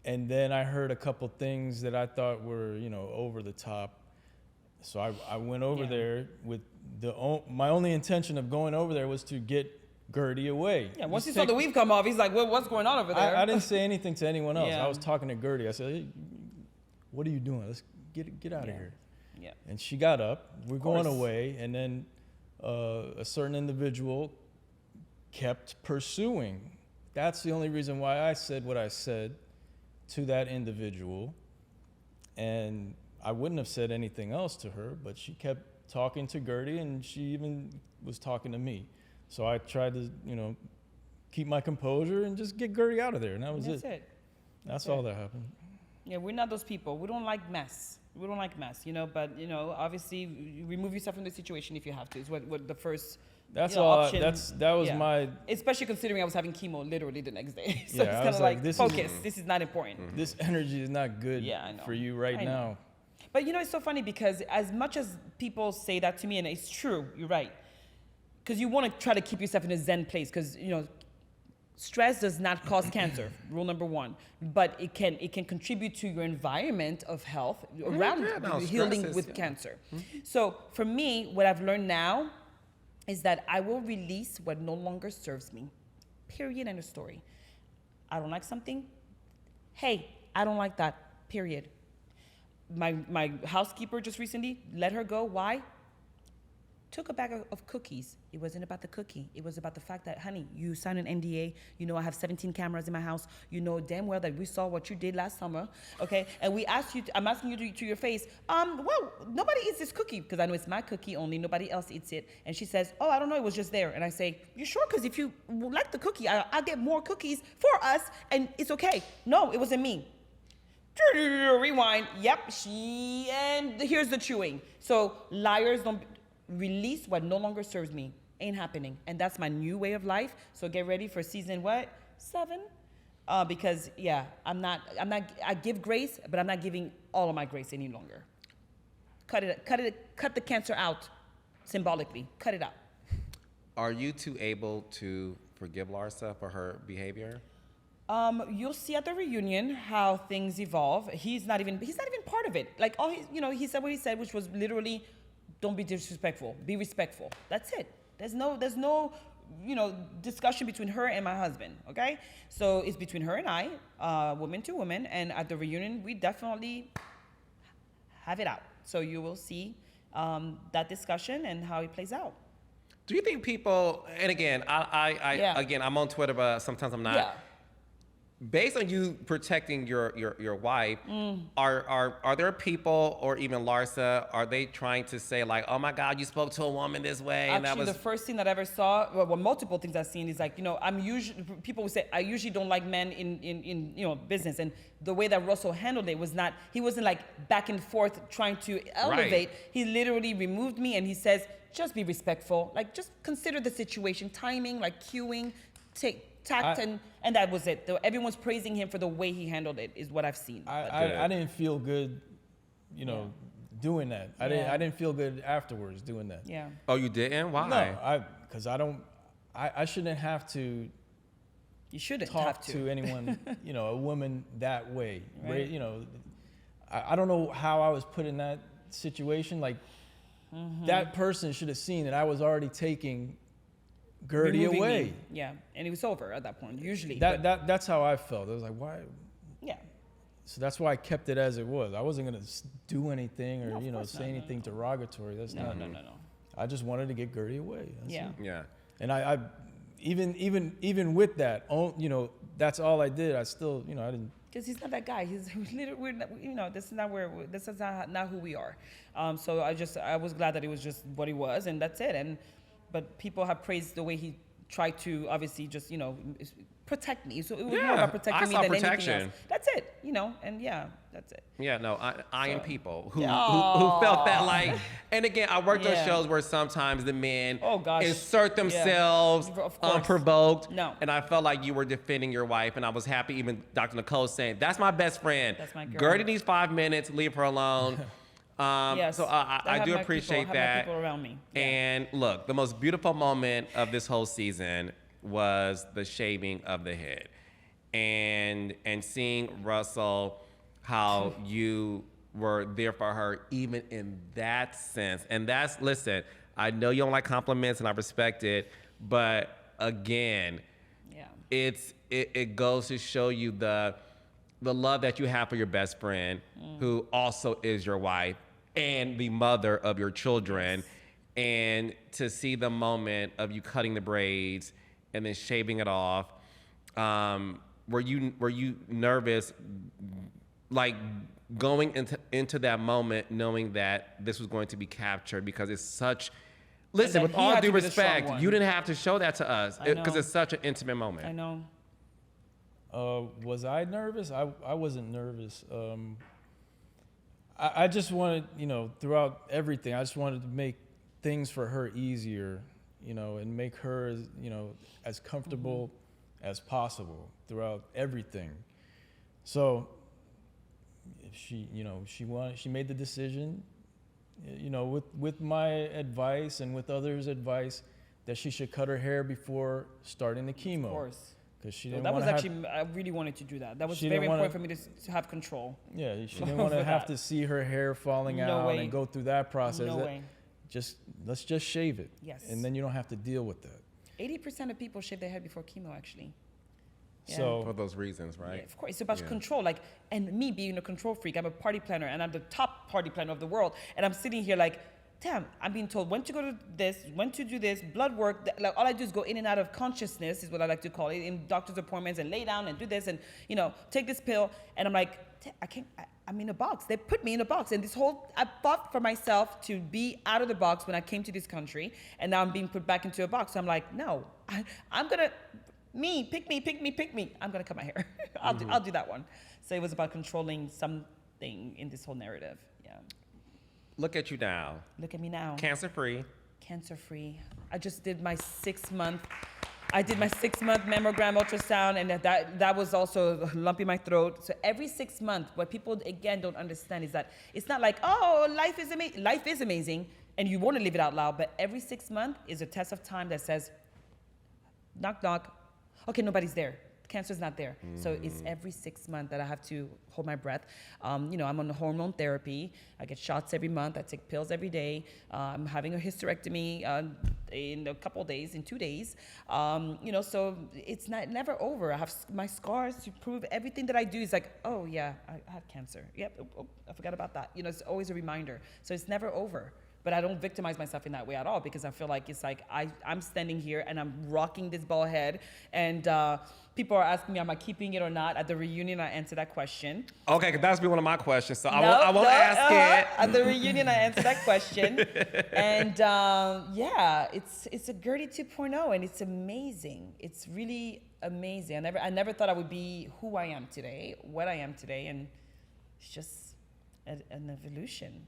and then I heard a couple things that I thought were, over the top. So I went over there with my only intention of going over there was to get Gertie away. Yeah, once he saw the weave come off, he's like, well, what's going on over there? I didn't say anything to anyone else. I was talking to Gertie. I said, hey, what are you doing? Let's get out of here. Yeah. And she got up. We're going away. And then a certain individual kept pursuing. That's the only reason why I said what I said to that individual. And I wouldn't have said anything else to her, but she kept talking to Gertie, and she even was talking to me. So I tried to, keep my composure and just get Gertie out of there, and that was it. That's all that happened. Yeah, we're not those people. We don't like mess. But obviously, you remove yourself from the situation if you have to. Is what the first. That's all. Option. That was my. Especially considering I was having chemo literally the next day, so yeah, it's kind of like focus. This is not important. This energy is not good for you right now. But it's so funny because as much as people say that to me, and it's true, you're right, because you want to try to keep yourself in a zen place, because stress does not cause cancer, rule number one, but it can contribute to your environment of health around healing with cancer. So for me, what I've learned now is that I will release what no longer serves me. Period, end of story. I don't like something. Hey, I don't like that. Period. My housekeeper just recently let her go. Why? Took a bag of cookies. It wasn't about the cookie. It was about the fact that, honey, you signed an NDA. You know I have 17 cameras in my house. You know damn well that we saw what you did last summer, okay? And we asked you, I'm asking you to your face, well, nobody eats this cookie because I know it's my cookie only. Nobody else eats it. And she says, oh, I don't know, it was just there. And I say, you sure? Because if you like the cookie, I'll get more cookies for us and it's okay. No, it wasn't me. Rewind. Yep, and here's the chewing. So liars don't release what no longer serves me. Ain't happening. And that's my new way of life. So get ready for season 7? Because I give grace, but I'm not giving all of my grace any longer. Cut the cancer out symbolically. Cut it out. Are you two able to forgive Larsa for her behavior? You'll see at the reunion how things evolve. He's not even part of it. Like he said what he said, which was literally, don't be disrespectful. Be respectful. That's it. There's no discussion between her and my husband. Okay, so it's between her and I, woman to woman. And at the reunion, we definitely have it out. So you will see that discussion and how it plays out. Do you think people? And again, I'm on Twitter, but sometimes I'm not. Yeah. Based on you protecting your wife, are there people, or even Larsa, are they trying to say like, oh my God, you spoke to a woman this way? Actually, and that was the first thing that I ever saw, well, multiple things I've seen is like, people would say, I usually don't like men in business. And the way that Russell handled it was he wasn't like back and forth trying to elevate. Right. He literally removed me and he says, just be respectful. Like, just consider the situation, timing, like cueing, tact, and that was it. Everyone's praising him for the way he handled it, is what I've seen. I didn't feel good, doing that. I didn't feel good afterwards doing that. Yeah. Oh, you didn't? Why? No, because I shouldn't have to. You shouldn't talk have to anyone, a woman that way. Right. I don't know how I was put in that situation. Like, that person should have seen that I was already taking Gertie Removing away. me. Yeah, and it was over at that point, usually. That's how I felt. I was like, why? Yeah. So that's why I kept it as it was. I wasn't gonna do anything or say anything derogatory. That's not. No. I just wanted to get Gertie away. That's it. Yeah. And I even with that, that's all I did. I still, I didn't. Because he's not that guy. This is not who we are. So I was glad that it was just what he was, and that's it. But people have praised the way he tried to obviously just, protect me. So it was more about protecting me than anything else. That's it, and that's it. Yeah, no, I am people who felt that like, and again, I worked on shows where sometimes the men insert themselves unprovoked. No. And I felt like you were defending your wife, and I was happy even Dr. Nicole saying, that's my best friend. That's my girl. Gertie needs 5 minutes, leave her alone. Yes, so I do appreciate that. People around me. Yeah. And look, the most beautiful moment of this whole season was the shaving of the head, and seeing Russell, how you were there for her even in that sense. And listen, I know you don't like compliments and I respect it, but again, it goes to show you the love that you have for your best friend, who also is your wife and the mother of your children. Yes. And to see the moment of you cutting the braids and then shaving it off, were you nervous, like going into that moment knowing that this was going to be captured? Because it's such, listen, with all due respect, you didn't have to show that to us because it's such an intimate moment. I know. Was I nervous? I wasn't nervous. I just wanted, throughout everything, I just wanted to make things for her easier, and make her, as comfortable as possible throughout everything. So if she made the decision, with my advice and with others' advice, that she should cut her hair before starting the chemo. Of course. because she So didn't that want was to actually, I really wanted to do that. That was She very didn't wanna- important for me to have control. Yeah, she didn't want to For have that. to see her hair falling No out way. and go through that process. No way. Let's just shave it. Yes. And then you don't have to deal with that. 80% of people shave their head before chemo, actually. Yeah. So For those reasons, right? Yeah, of course, it's about Yeah. control. Like, and me being a control freak, I'm a party planner, and I'm the top party planner of the world. And I'm sitting here like, damn, I'm being told when to go to this, when to do this, blood work. Like, all I do is go in and out of consciousness, is what I like to call it, in doctor's appointments, and lay down and do this, and take this pill. And I'm like, I can't. I'm in a box. They put me in a box, and I fought for myself to be out of the box when I came to this country, and now I'm being put back into a box. So I'm like, no, I'm gonna. Pick me. I'm gonna cut my hair. I'll do that one. So it was about controlling something in this whole narrative. Yeah. Look at you now. Look at me now. Cancer-free. Cancer-free. I just did my 6-month. I did my 6-month mammogram ultrasound, and that was also a lump in my throat. So every 6 months, what people again don't understand is that it's not like, oh, life is amazing. Life is amazing, and you want to live it out loud. But every 6 months is a test of time that says, knock knock. Okay, nobody's there. Cancer's not there. So it's every 6 months that I have to hold my breath. I'm on the hormone therapy. I get shots every month. I take pills every day. I'm having a hysterectomy in a couple days, in 2 days. So it's never over. I have my scars to prove everything that I do is like, oh yeah, I have cancer. Yep, I forgot about that. It's always a reminder. So it's never over. But I don't victimize myself in that way at all, because I feel like it's like I'm standing here and I'm rocking this bald head, and people are asking me, am I keeping it or not? At the reunion, I answered that question. Okay, 'cause that's been one of my questions, so I won't ask it. At the reunion, I answered that question, and it's a Gertie 2.0, and it's amazing. It's really amazing. I never thought I would be who I am today, what I am today, and it's just an evolution.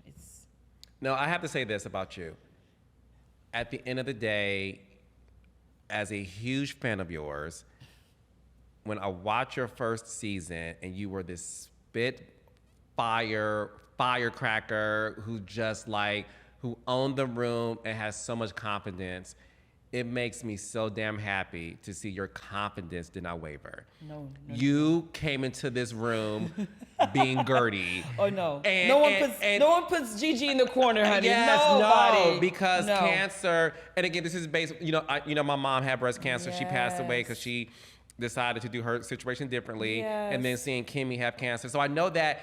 No, I have to say this about you. At the end of the day, as a huge fan of yours, when I watched your first season and you were this firecracker who owned the room and has so much confidence, it makes me so damn happy to see your confidence did not waver. No. You came into this room being Gertie. Oh no! And, no one puts Gigi in the corner, honey. Yes, Nobody. no, because No. cancer. And again, this is based. My mom had breast cancer. She passed away because Yes. she decided to do her situation differently. Yes. And then seeing Kimmy have cancer, so I know that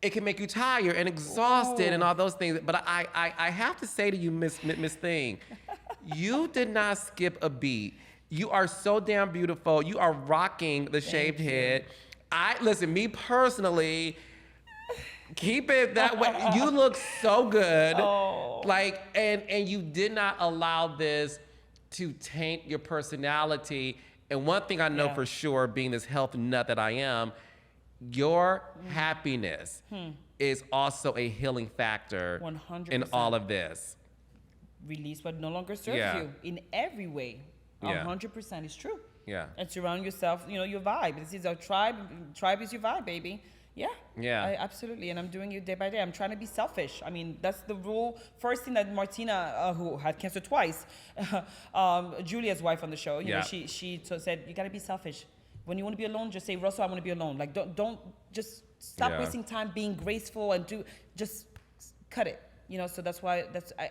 it can make you tired and exhausted and all those things. But I have to say to you, Miss Thing, you did not skip a beat. You are so damn beautiful. You are rocking the shaved head. Listen, me personally, keep it that way. You look so good. Oh. And you did not allow this to taint your personality. And one thing I know for sure, being this health nut that I am, your happiness is also a healing factor 100%. in all of this. Release what no longer serves Yeah. you in every way. Yeah. 100% is true. Yeah. And surround yourself, your vibe. This is our tribe. Tribe is your vibe, baby. Yeah. Yeah. Absolutely. And I'm doing it day by day. I'm trying to be selfish. I mean, that's the rule. First thing that Martina, who had cancer twice, Julia's wife on the show, she said, you got to be selfish. When you want to be alone, just say, Russell, I want to be alone. Like, don't just stop wasting time being graceful and just cut it. So that's why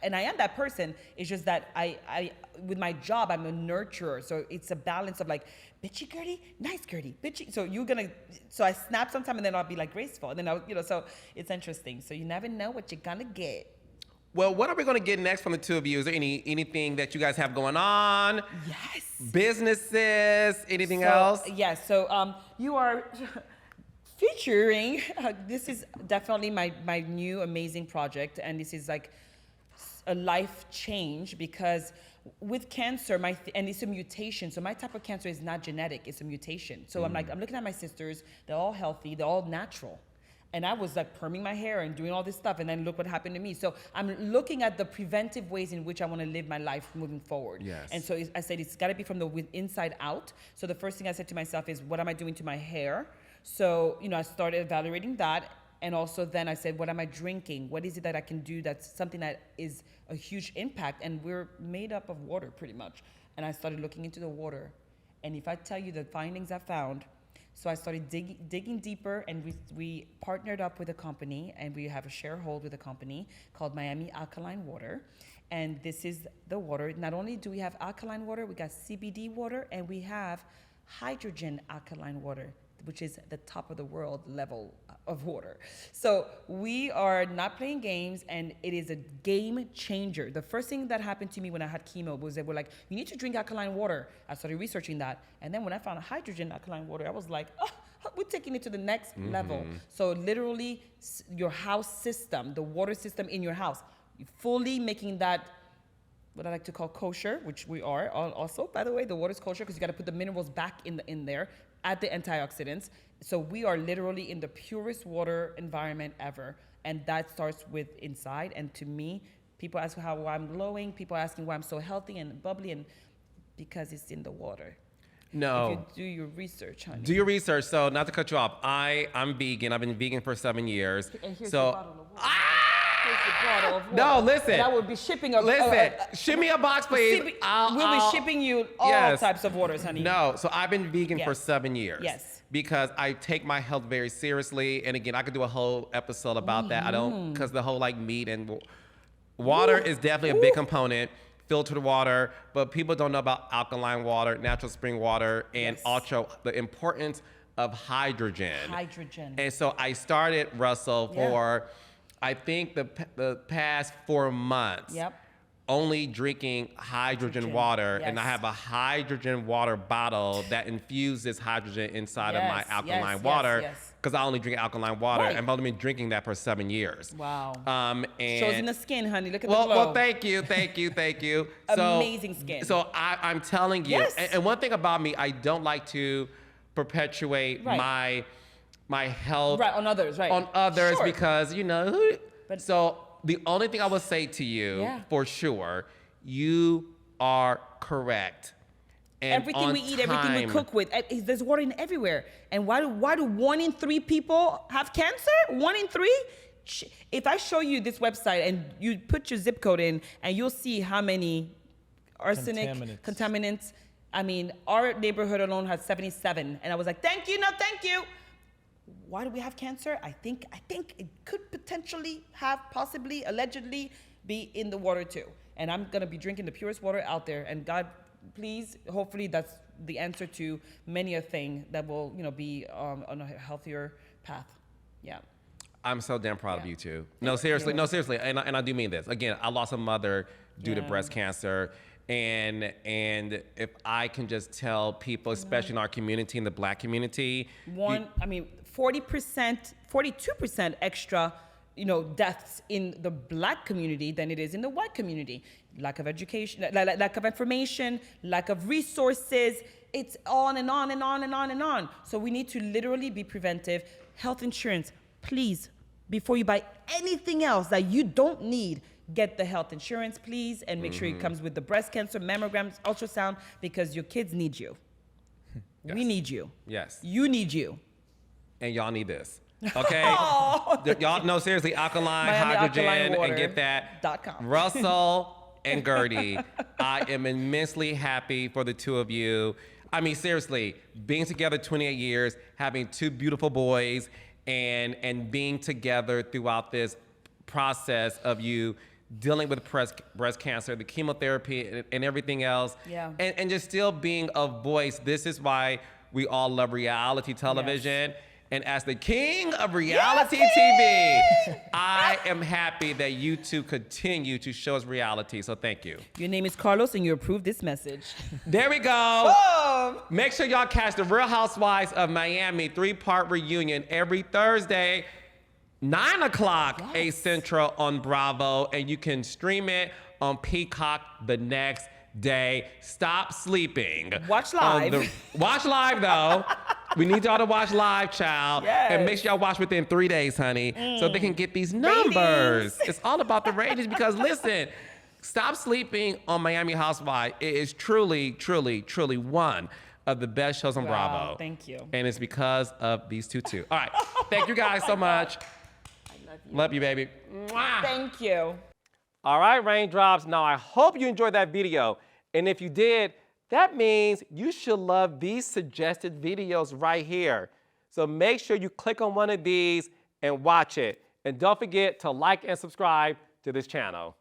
and I am that person. It's just that I with my job, I'm a nurturer. So it's a balance of like, bitchy Gertie, nice Gertie, bitchy. So I snap sometime and then I'll be like graceful. And then so it's interesting. So you never know what you're gonna get. Well, what are we going to get next from the two of you? Is there anything that you guys have going on? Yes. Businesses? Anything else? Yes. So you are featuring, this is definitely my new amazing project, and this is like a life change because with cancer, and it's a mutation. So my type of cancer is not genetic; it's a mutation. So I'm looking at my sisters; they're all healthy, they're all natural, and I was like perming my hair and doing all this stuff, and then look what happened to me. So I'm looking at the preventive ways in which I want to live my life moving forward. Yes. And so I said it's got to be from the inside out. So the first thing I said to myself is, what am I doing to my hair? So, I started evaluating that. And also then I said, what am I drinking? What is it that I can do that's something that is a huge impact? And we're made up of water pretty much. And I started looking into the water. And if I tell you the findings I found, so I started digging deeper, and we partnered up with a company, and we have a sharehold with a company called Miami Alkaline Water. And this is the water. Not only do we have alkaline water, we got CBD water, and we have hydrogen alkaline water, which is the top of the world level of water. So we are not playing games, and it is a game changer. The first thing that happened to me when I had chemo was they were like, you need to drink alkaline water. I started researching that. And then when I found hydrogen alkaline water, I was like, oh, we're taking it to the next level. So literally your house system, the water system in your house, fully making that what I like to call kosher, which we are also, by the way. The water's kosher because you got to put the minerals back in there, add the antioxidants. So we are literally in the purest water environment ever, and that starts with inside. And to me, people ask why I'm glowing. People asking why I'm so healthy and bubbly, and because it's in the water. No. If you do your research, honey. Do your research. So not to cut you off, I'm vegan. I've been vegan for 7 years. And here's so your bottle of water. Here's your bottle of water. No, listen. And I will be shipping ship me a box, please. We'll be shipping you all types of waters, honey. No, so I've been vegan for 7 years. Yes. Because I take my health very seriously, and again, I could do a whole episode about that. I don't, because the whole like meat and water is definitely a big component. Filtered water, but people don't know about alkaline water, natural spring water, and also the importance of hydrogen. Hydrogen. And so I started, Russell, for I think the past 4 months. Only drinking hydrogen water, and I have a hydrogen water bottle that infuses hydrogen inside of my alkaline water, because I only drink alkaline water, and I've only been drinking that for 7 years. Wow. And shows in the skin, honey. Look at the glow. Well, thank you. So, amazing skin. So I'm telling you, and one thing about me, I don't like to perpetuate my health on others, because so. The only thing I would say to you, for sure, you are correct. And everything we eat, everything we cook with, there's water in everywhere. And why do 1 in 3 people have cancer? 1 in 3? If I show you this website and you put your zip code in, and you'll see how many arsenic contaminants. I mean, our neighborhood alone has 77. And I was like, thank you, no thank you. Why do we have cancer? I think it could potentially have, possibly, allegedly, be in the water too. And I'm gonna be drinking the purest water out there. And God, please, hopefully that's the answer to many a thing that will, be on a healthier path. Yeah. I'm so damn proud of you too. No, seriously, and I do mean this. Again, I lost a mother due to breast cancer. And if I can just tell people, especially in our community, in the Black community, 40%, 42% extra, deaths in the Black community than it is in the white community. Lack of education, lack of information, lack of resources. It's on and on and on and on and on. So we need to literally be preventive. Health insurance, please, before you buy anything else that you don't need, get the health insurance, please, and make sure it comes with the breast cancer, mammograms, ultrasound, because your kids need you. We need you. Yes. You need you. And y'all need this. Okay? Y'all, no, seriously, alkaline, hydrogen, and get that. .com. Russell and Gertie, I am immensely happy for the two of you. I mean, seriously, being together 28 years, having 2 beautiful boys, and being together throughout this process of you dealing with breast cancer, the chemotherapy, and everything else. Yeah. And just still being a voice. This is why we all love reality television. Yes. And as the king of reality TV, I am happy that you two continue to show us reality. So thank you. Your name is Carlos, and you approve this message. There we go. Boom. Make sure y'all catch the Real Housewives of Miami 3-part reunion every Thursday, 9 o'clock, 8 Central on Bravo. And you can stream it on Peacock the next day. Stop sleeping. Watch live. Watch live, though. We need y'all to watch live, child. Yes. And make sure y'all watch within 3 days, honey, so they can get these numbers. Ratings. It's all about the ratings because, listen, stop sleeping on Miami Housewives. It is truly, truly, truly one of the best shows on Bravo. Thank you. And it's because of these two, too. All right. Thank you guys so much. I love you. Love you, baby. Mwah. Thank you. All right, Raindrops. Now, I hope you enjoyed that video. And if you did, that means you should love these suggested videos right here. So make sure you click on one of these and watch it. And don't forget to like and subscribe to this channel.